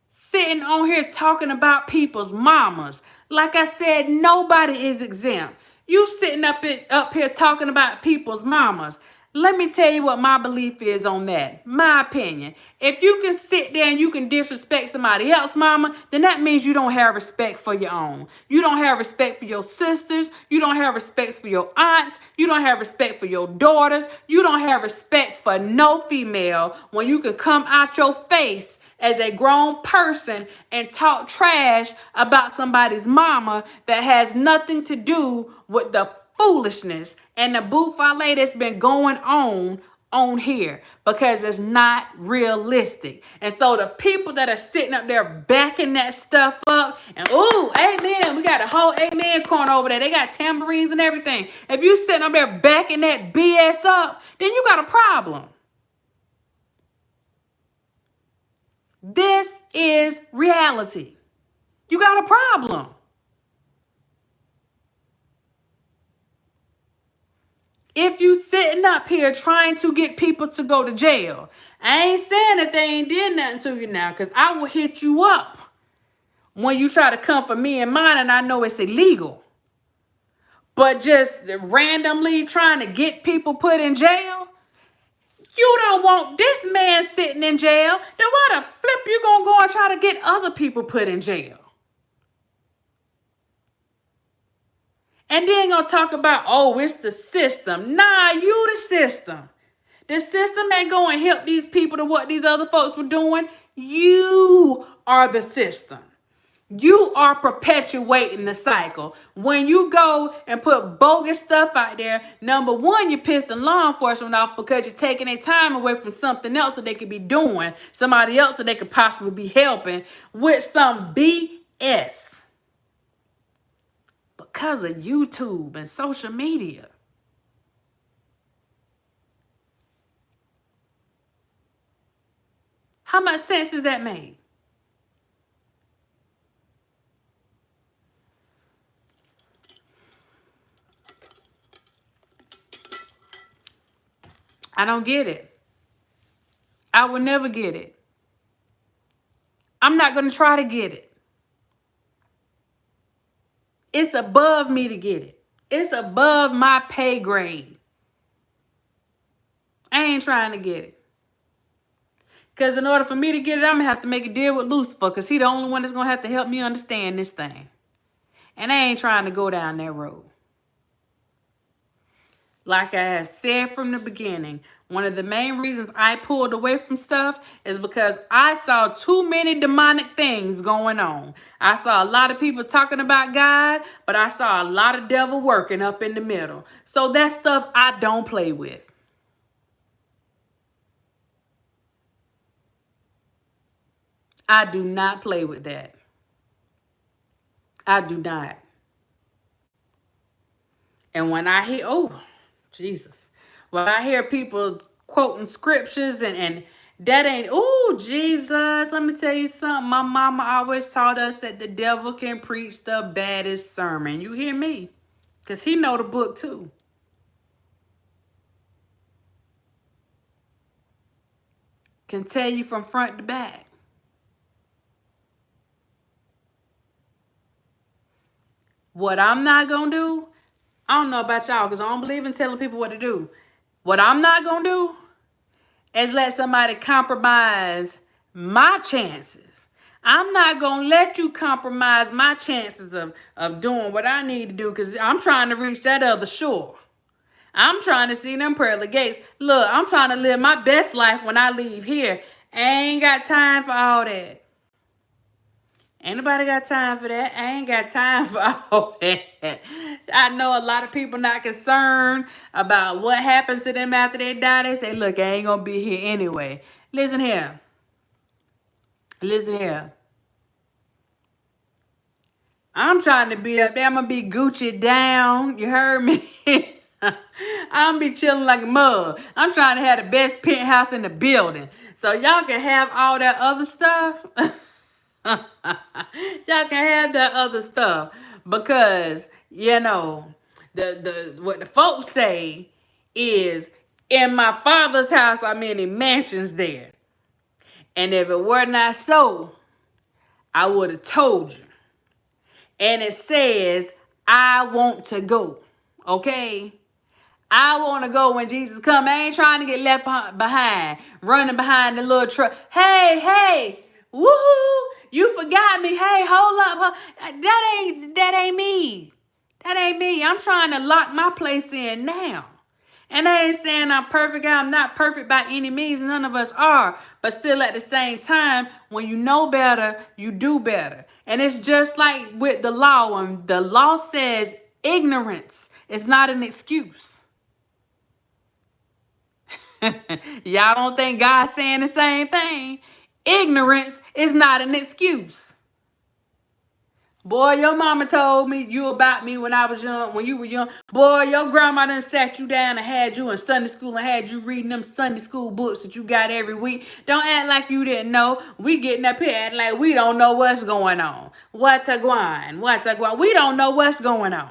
Sitting on here talking about people's mamas. Like I said, nobody is exempt. You sitting up here talking about people's mamas. Let me tell you what my belief is on that. My opinion. If you can sit there and you can disrespect somebody else's mama, then that means you don't have respect for your own. You don't have respect for your sisters. You don't have respect for your aunts. You don't have respect for your daughters. You don't have respect for no female when you can come out your face as a grown person and talk trash about somebody's mama that has nothing to do with the foolishness and the buffale that's been going on here, because it's not realistic. And so the people that are sitting up there backing that stuff up and, ooh, amen, we got a whole amen corner over there. They got tambourines and everything. If you sitting up there backing that BS up, then you got a problem. This is reality. You got a problem. If you sitting up here trying to get people to go to jail, I ain't saying that they ain't did nothing to you now, because I will hit you up when you try to come for me and mine, and I know it's illegal. But just randomly trying to get people put in jail, you don't want this man sitting in jail. Then why the flip you gonna go and try to get other people put in jail? And then gonna talk about, oh, it's the system. Nah, you the system. The system ain't going to help these people to what these other folks were doing. You are the system. You are perpetuating the cycle. When you go and put bogus stuff out there, number one, you're pissing law enforcement off because you're taking their time away from something else that they could be doing, somebody else that they could possibly be helping with some BS. Because of YouTube and social media. How much sense does that make? I don't get it. I will never get it. I'm not going to try to get it. It's above me to get it. It's above my pay grade. I ain't trying to get it. Because in order for me to get it, I'm going to have to make a deal with Lucifer, because he's the only one that's going to have to help me understand this thing. And I ain't trying to go down that road. Like I have said from the beginning, one of the main reasons I pulled away from stuff is because I saw too many demonic things going on. I saw a lot of people talking about God, but I saw a lot of devil working up in the middle. So that stuff I don't play with. I do not play with that. I do not. And when I hear, oh, Jesus. When I hear people quoting scriptures and that ain't, oh, Jesus, let me tell you something. My mama always taught us that the devil can preach the baddest sermon. You hear me? Because he know the book too. can tell you from front to back. What I'm not going to do, I don't know about y'all because I don't believe in telling people what to do. What I'm not going to do is let somebody compromise my chances. I'm not going to let you compromise my chances of doing what I need to do because I'm trying to reach that other shore. I'm trying to see them pearly gates. Look, I'm trying to live my best life when I leave here. I ain't got time for all that. Ain't nobody got time for that. I ain't got time for all that. I know a lot of people not concerned about what happens to them after they die. They say, look, I ain't going to be here anyway. Listen here. Listen here. I'm trying to be up there. I'm going to be Gucci down. You heard me? I'm going to be chilling like a mug. I'm trying to have the best penthouse in the building. So y'all can have all that other stuff. Y'all can have that other stuff because the what the folks say is in my father's house are many mansions there, and if it were not so, I would have told you. And it says I want to go. Okay. I want to go when Jesus come. I ain't trying to get left behind, running behind the little truck. Hey, woohoo! You forgot me. Hey, hold up. That ain't me. That ain't me. I'm trying to lock my place in now. And I ain't saying I'm perfect. I'm not perfect by any means. None of us are. But still at the same time, when you know better, you do better. And it's just like with the law. When the law says ignorance is not an excuse. Y'all don't think God's saying the same thing? Ignorance is not an excuse. Boy, your mama told me you about me when I was young, when you were young. Boy, your grandma done sat you down and had you in Sunday school and had you reading them Sunday school books that you got every week. Don't act like you didn't know. We getting up here acting like we don't know what's going on. What's a going? We don't know what's going on.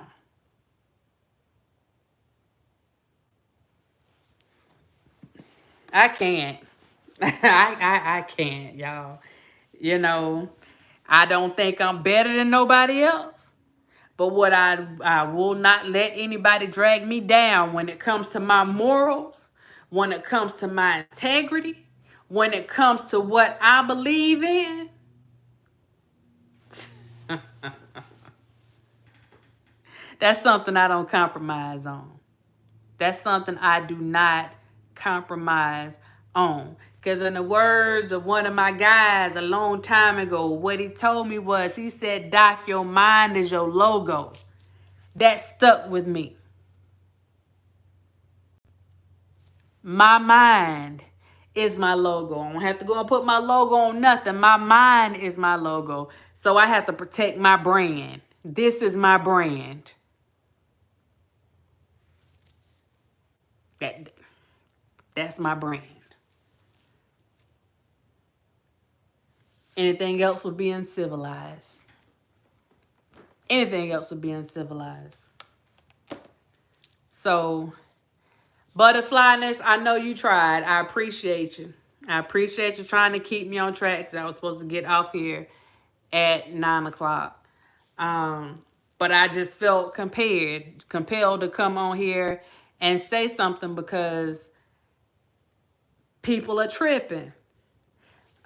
I can't. I can't, y'all. I don't think I'm better than nobody else. But what I will not let anybody drag me down when it comes to my morals, when it comes to my integrity, when it comes to what I believe in. That's something I don't compromise on. That's something I do not compromise on. Because in the words of one of my guys a long time ago, what he told me was, he said, Doc, your mind is your logo. That stuck with me. My mind is my logo. I don't have to go and put my logo on nothing. My mind is my logo. So I have to protect my brand. This is my brand. That's my brand. Anything else would be uncivilized. Anything else would be uncivilized. So, Butterflyness, I know you tried. I appreciate you. I appreciate you trying to keep me on track because I was supposed to get off here at 9 o'clock. But I just felt compelled to come on here and say something because people are tripping.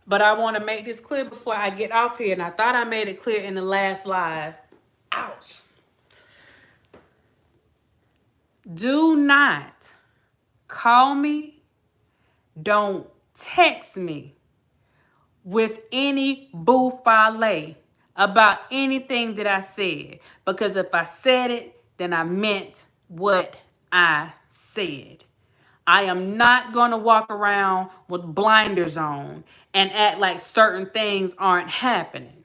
But I want to make this clear before I get off here. And I thought I made it clear in the last live. Ouch. Do not call me. Don't text me with any bouffalet about anything that I said. Because if I said it, then I meant what I said. I am not going to walk around with blinders on and act like certain things aren't happening.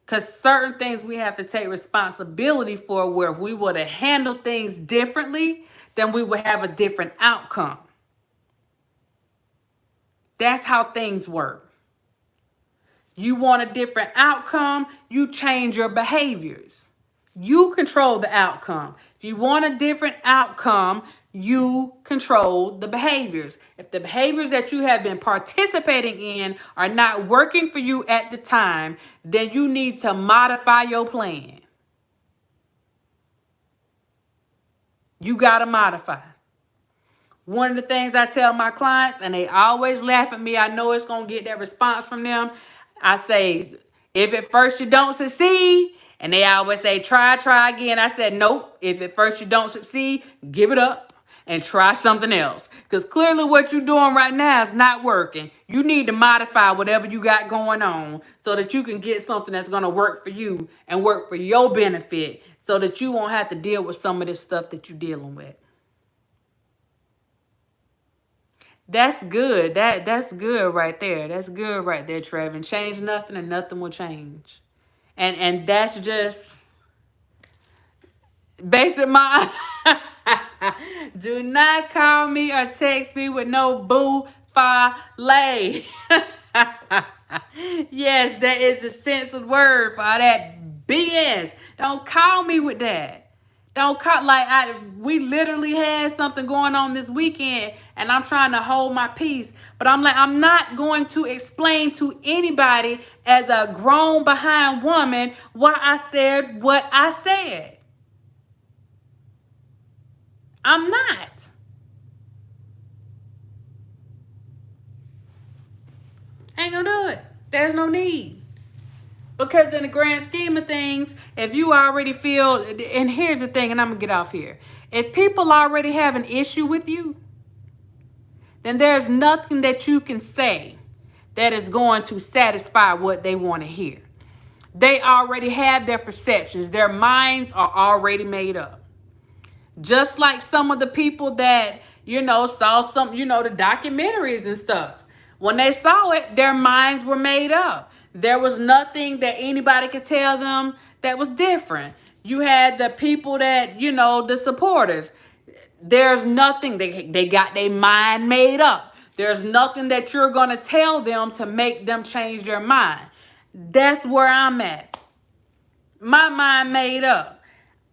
Because certain things we have to take responsibility for, where if we would have handled things differently, then we would have a different outcome. That's how things work. You want a different outcome, you change your behaviors. You control the outcome. If you want a different outcome, you control the behaviors. If the behaviors that you have been participating in are not working for you at the time, then you need to modify your plan. You got to modify. One of the things I tell my clients, and they always laugh at me, I know it's going to get that response from them. I say, if at first you don't succeed, and they always say, try again. I said, nope. If at first you don't succeed, give it up and try something else. Because clearly what you're doing right now is not working. You need to modify whatever you got going on so that you can get something that's going to work for you and work for your benefit so that you won't have to deal with some of this stuff that you're dealing with. That's good. That's good right there. That's good right there, Trevin. Change nothing and nothing will change. And that's just basic my do not call me or text me with no boo fa lay. Yes, that is the censored word for all that BS. Don't call me with that. Don't call we literally had something going on this weekend and I'm trying to hold my peace. But I'm like, I'm not going to explain to anybody as a grown behind woman why I said what I said. I'm not. Ain't gonna do it. There's no need. Because in the grand scheme of things, if you already feel, and here's the thing, and I'm gonna get off here. If people already have an issue with you, then there's nothing that you can say that is going to satisfy what they want to hear. They already have their perceptions. Their minds are already made up. Just like some of the people that, saw some, the documentaries and stuff. When they saw it, their minds were made up. There was nothing that anybody could tell them that was different. You had the people that, the supporters. There's nothing. They got their mind made up. There's nothing that you're going to tell them to make them change their mind. That's where I'm at. My mind made up.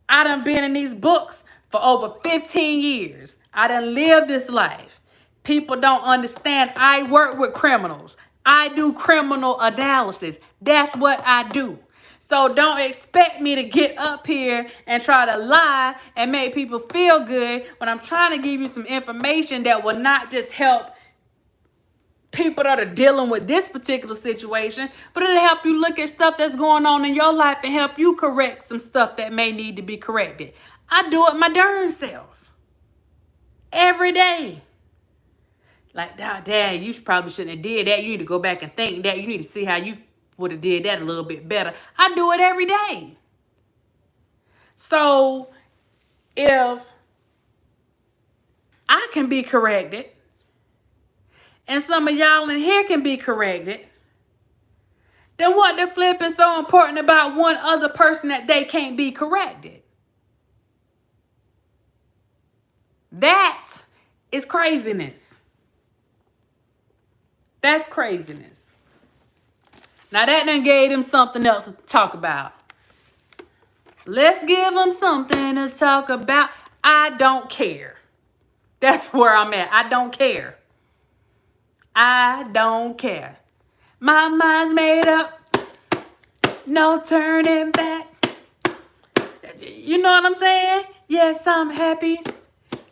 I done been in these books for over 15 years. I done lived this life. People don't understand. I work with criminals. I do criminal analysis. That's what I do. So don't expect me to get up here and try to lie and make people feel good when I'm trying to give you some information that will not just help people that are dealing with this particular situation, but it'll help you look at stuff that's going on in your life and help you correct some stuff that may need to be corrected. I do it my darn self. Every day. Like, Dad, you probably shouldn't have did that. You need to go back and think that. You need to see how you would have did that a little bit better. I do it every day. So if I can be corrected, and some of y'all in here can be corrected, then what the flip is so important about one other person that they can't be corrected? That is craziness. That's craziness. Now that done gave them something else to talk about. Let's give them something to talk about. I don't care. That's where I'm at. I don't care. I don't care. My mind's made up. No turning back. You know what I'm saying? Yes, I'm happy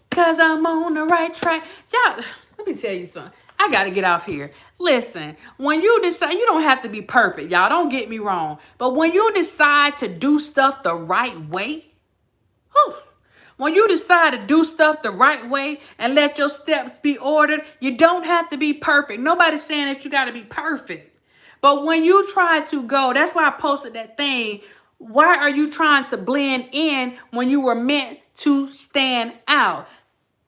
because I'm on the right track. Y'all, let me tell you something. I got to get off here. Listen, when you decide, you don't have to be perfect, y'all. Don't get me wrong. But when you decide to do stuff the right way, when you decide to do stuff the right way and let your steps be ordered, you don't have to be perfect. Nobody's saying that you got to be perfect. But when you try to go, that's why I posted that thing. Why are you trying to blend in when you were meant to stand out?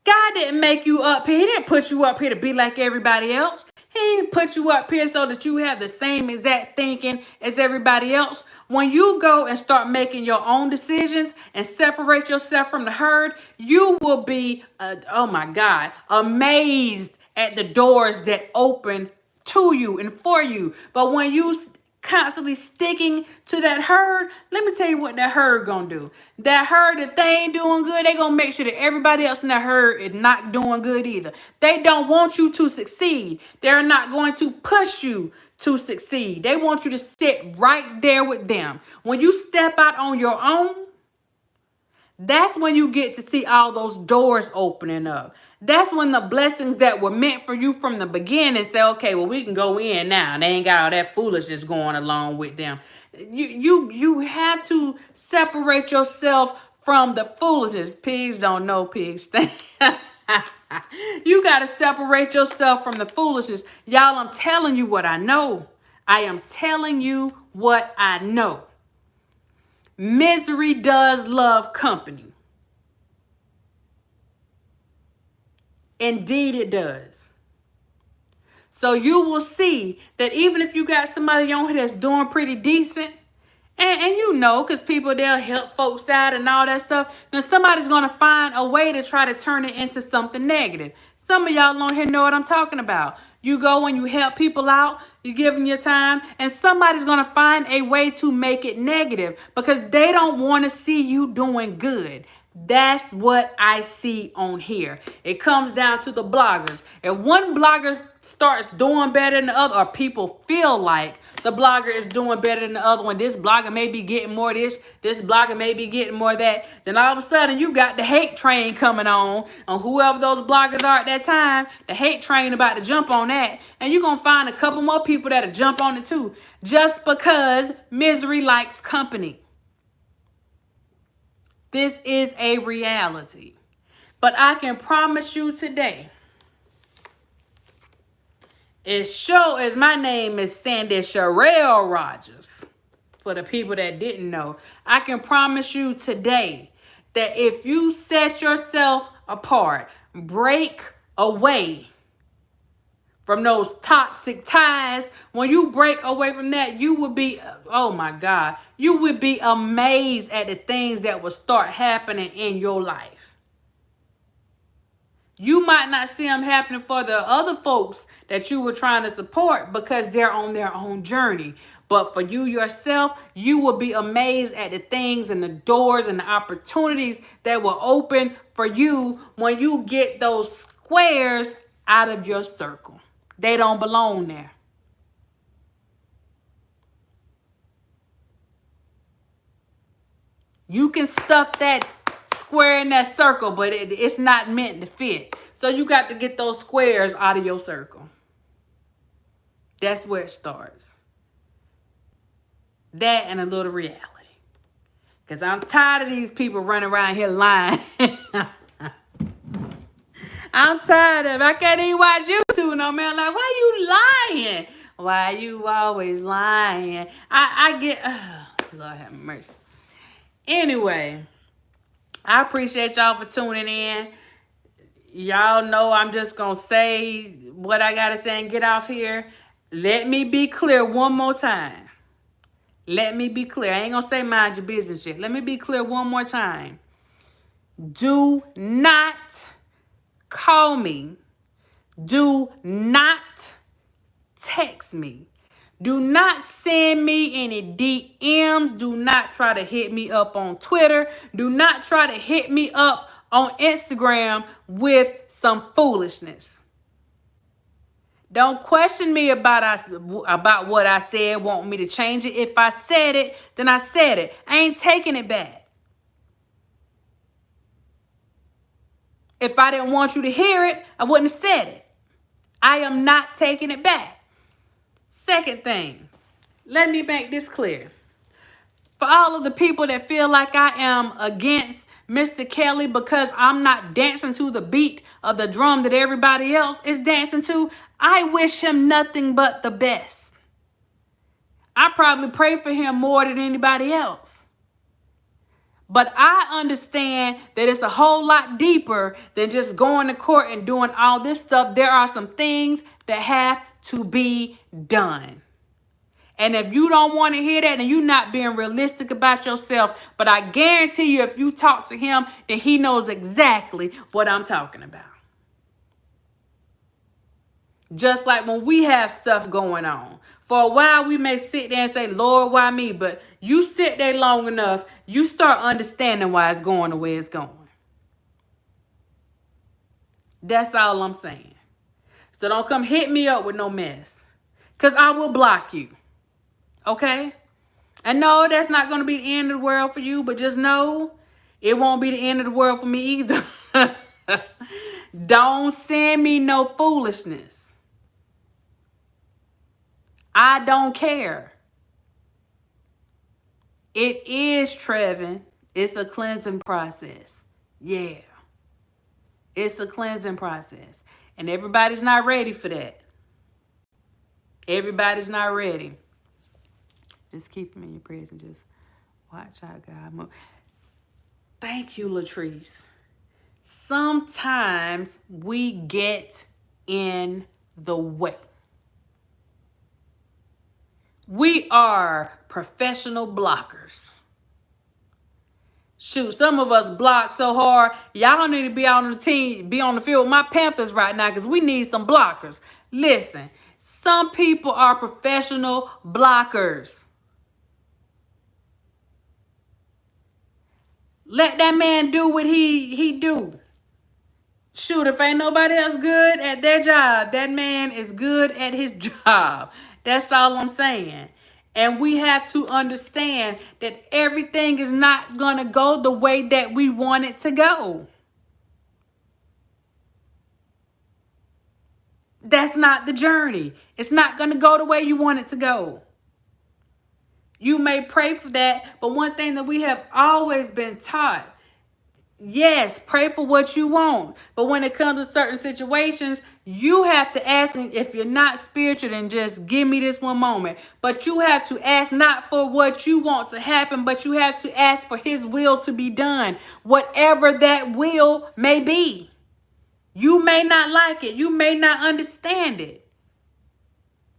God didn't make you up here. He didn't put you up here to be like everybody else. He didn't put you up here so that you have the same exact thinking as everybody else. When you go and start making your own decisions and separate yourself from the herd, you will be, oh my God, amazed at the doors that open to you and for you. But when you constantly sticking to that herd, let me tell you what that herd gonna do. That herd, if they ain't doing good, they gonna make sure that everybody else in that herd is not doing good either. They don't want you to succeed. They're not going to push you to succeed. They want you to sit right there with them. When you step out on your own, that's when you get to see all those doors opening up. That's when the blessings that were meant for you from the beginning say, okay, well, we can go in now. They ain't got all that foolishness going along with them. You have to separate yourself from the foolishness. Pigs don't know pigs stink. You got to separate yourself from the foolishness. Y'all, I'm telling you what I know. I am telling you what I know. Misery does love company. Indeed, it does. So you will see that even if you got somebody on here that's doing pretty decent, and you know, because people, they'll help folks out and all that stuff, then somebody's going to find a way to try to turn it into something negative. Some of y'all on here know what I'm talking about. You go and you help people out, you give them your time, and somebody's going to find a way to make it negative because they don't want to see you doing good. That's what I see on here. It comes down to the bloggers. If one blogger starts doing better than the other, or people feel like the blogger is doing better than the other one, this blogger may be getting more this blogger may be getting more that, then all of a sudden you got the hate train coming on whoever those bloggers are at that time. The hate train about to jump on that, and you're going to find a couple more people that'll jump on it too, just because misery likes company. This is a reality. But I can promise you today, as sure as my name is Sandy Sherelle Rogers, for the people that didn't know, I can promise you today that if you set yourself apart, break away from those toxic ties, when you break away from that, you would be, oh my God, you would be amazed at the things that will start happening in your life. You might not see them happening for the other folks that you were trying to support because they're on their own journey. But for you yourself, you will be amazed at the things and the doors and the opportunities that will open for you when you get those squares out of your circle. They don't belong there. You can stuff that square in that circle, but it's not meant to fit. So you got to get those squares out of your circle. That's where it starts. That and a little reality. Because I'm tired of these people running around here lying. I'm tired of it. I can't even watch YouTube no man. Like, why you lying? Why you always lying? I get, Lord have mercy. Anyway, I appreciate y'all for tuning in. Y'all know I'm just going to say what I got to say and get off here. Let me be clear one more time. Let me be clear. I ain't going to say mind your business yet. Let me be clear one more time. Do not call me. Do not text me. Do not send me any DMs. Do not try to hit me up on Twitter. Do not try to hit me up on Instagram with some foolishness. Don't question me about what I said, want me to change it. If I said it, then I said it. I ain't taking it back. If I didn't want you to hear it, I wouldn't have said it. I am not taking it back. Second thing, let me make this clear. For all of the people that feel like I am against Mr. Kelly because I'm not dancing to the beat of the drum that everybody else is dancing to, I wish him nothing but the best. I probably pray for him more than anybody else. But I understand that it's a whole lot deeper than just going to court and doing all this stuff. There are some things that have to be done. And if you don't want to hear that, then you're not being realistic about yourself. But I guarantee you, if you talk to him, then he knows exactly what I'm talking about. Just like when we have stuff going on. For a while, we may sit there and say, Lord, why me? But you sit there long enough, you start understanding why it's going the way it's going. That's all I'm saying. So don't come hit me up with no mess. Because I will block you. Okay? And no, that's not going to be the end of the world for you. But just know, it won't be the end of the world for me either. Don't send me no foolishness. I don't care. It is, Trevin. It's a cleansing process. Yeah. It's a cleansing process. And everybody's not ready for that. Everybody's not ready. Just keep them in your prayers and just watch how God moves. Thank you, Latrice. Sometimes we get in the way. We are professional blockers. Shoot, some of us block so hard. Y'all need to be on the team, be on the field with my Panthers right now because we need some blockers. Listen, some people are professional blockers. Let that man do what he do. Shoot, if ain't nobody else good at their job, that man is good at his job. That's all I'm saying. And we have to understand that everything is not going to go the way that we want it to go. That's not the journey. It's not going to go the way you want it to go. You may pray for that, but one thing that we have always been taught, yes, pray for what you want. But when it comes to certain situations, you have to ask, if you're not spiritual, then just give me this one moment. But you have to ask not for what you want to happen, but you have to ask for his will to be done. Whatever that will may be. You may not like it. You may not understand it.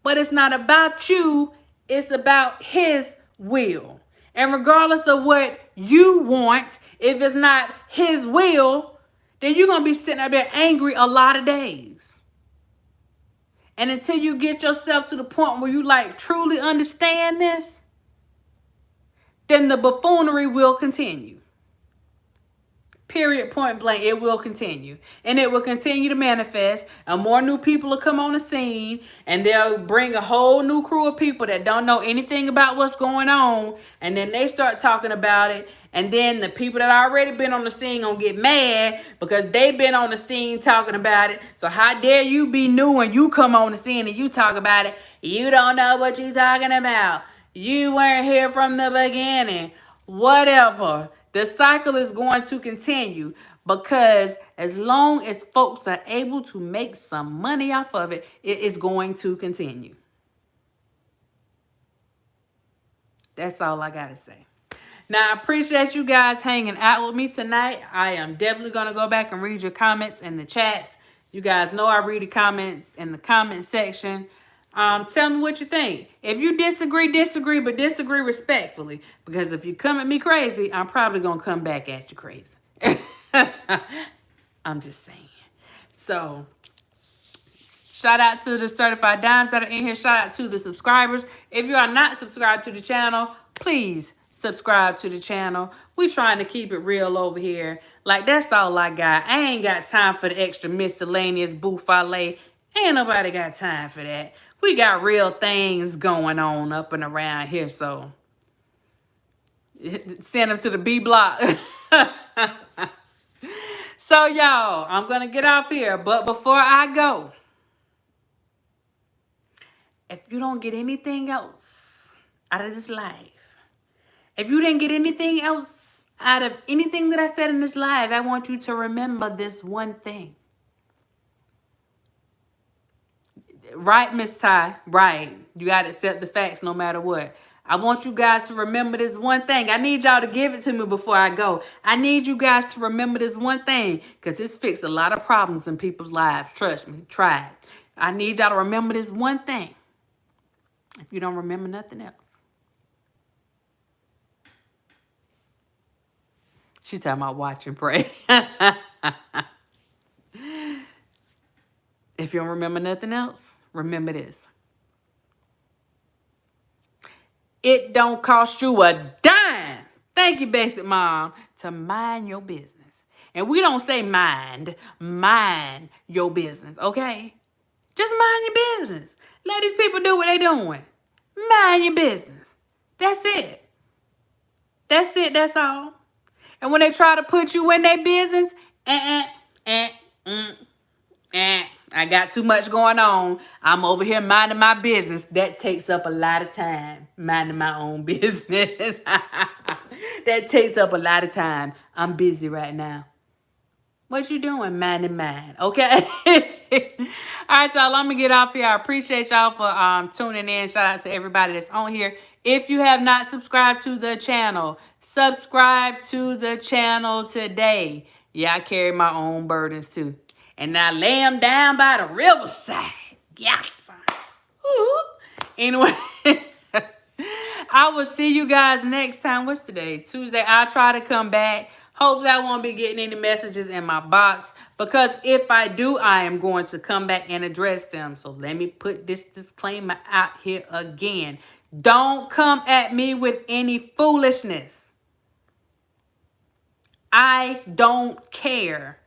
But it's not about you. It's about his will. And regardless of what you want, if it's not his will, then you're going to be sitting up there angry a lot of days. And until you get yourself to the point where you like truly understand this, then the buffoonery will continue. Period, point blank, it will continue. And it will continue to manifest. And more new people will come on the scene. And they'll bring a whole new crew of people that don't know anything about what's going on. And then they start talking about it. And then the people that already been on the scene gonna get mad because they've been on the scene talking about it. So how dare you be new and you come on the scene and you talk about it. You don't know what you're talking about. You weren't here from the beginning. Whatever. The cycle is going to continue because as long as folks are able to make some money off of it, it is going to continue. That's all I got to say. Now, I appreciate you guys hanging out with me tonight. I am definitely going to go back and read your comments in the chats. You guys know I read the comments in the comment section. Tell me what you think. If you disagree, but disagree respectfully. Because if you come at me crazy, I'm probably going to come back at you crazy. I'm just saying. So, shout out to the certified dimes that are in here. Shout out to the subscribers. If you are not subscribed to the channel, please subscribe to the channel. We trying to keep it real over here. Like, that's all I got. I ain't got time for the extra miscellaneous buffale. Ain't nobody got time for that. We got real things going on up and around here, so send them to the B block. So, y'all, I'm going to get off here. But before I go, if you don't get anything else out of this life, if you didn't get anything else out of anything that I said in this live, I want you to remember this one thing. Right, Miss Ty? Right. You got to accept the facts no matter what. I want you guys to remember this one thing. I need y'all to give it to me before I go. I need you guys to remember this one thing because it's fixed a lot of problems in people's lives. Trust me. Try it. I need y'all to remember this one thing. If you don't remember nothing else. She's talking about watch and pray. If you don't remember nothing else, remember this. It don't cost you a dime. Thank you, Basic Mom, to mind your business. And we don't say mind your business, okay? Just mind your business. Let these people do what they doing. Mind your business. That's it. That's it. That's all. And when they try to put you in their business, I got too much going on. I'm over here minding my business. That takes up a lot of time. Minding my own business. That takes up a lot of time. I'm busy right now. What you doing? Minding mine. Okay. All right, y'all. I'm gonna get off here. I appreciate y'all for tuning in. Shout out to everybody that's on here. If you have not subscribed to the channel, subscribe to the channel today. Yeah, I carry my own burdens too. And I lay them down by the riverside. Yes. Ooh. Anyway. I will see you guys next time. What's today? Tuesday. I'll try to come back. Hopefully I won't be getting any messages in my box. Because if I do, I am going to come back and address them. So let me put this disclaimer out here again. Don't come at me with any foolishness. I don't care.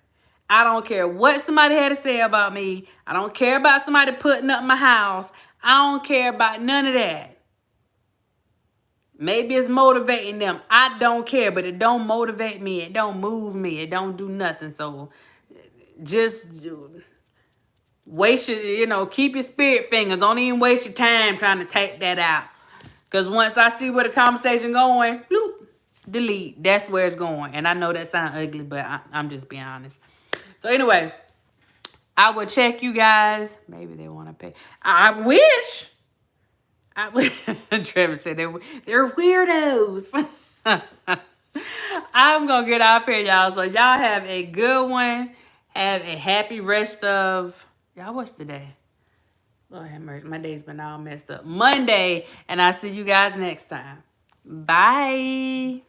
I don't care what somebody had to say about me. I don't care about somebody putting up my house. I don't care about none of that. Maybe it's motivating them. I don't care, but it don't motivate me. It don't move me. It don't do nothing. So just waste your, keep your spirit fingers. Don't even waste your time trying to take that out. Because once I see where the conversation going, bloop, delete. That's where it's going. And I know that sounds ugly, but I'm just being honest. So anyway, I will check you guys. Maybe they want to pay. I wish. Trevor said they're weirdos. I'm going to get off here, y'all. So y'all have a good one. Have a happy rest of... Y'all, what's today? Lord have mercy. My day's been all messed up. Monday. And I'll see you guys next time. Bye.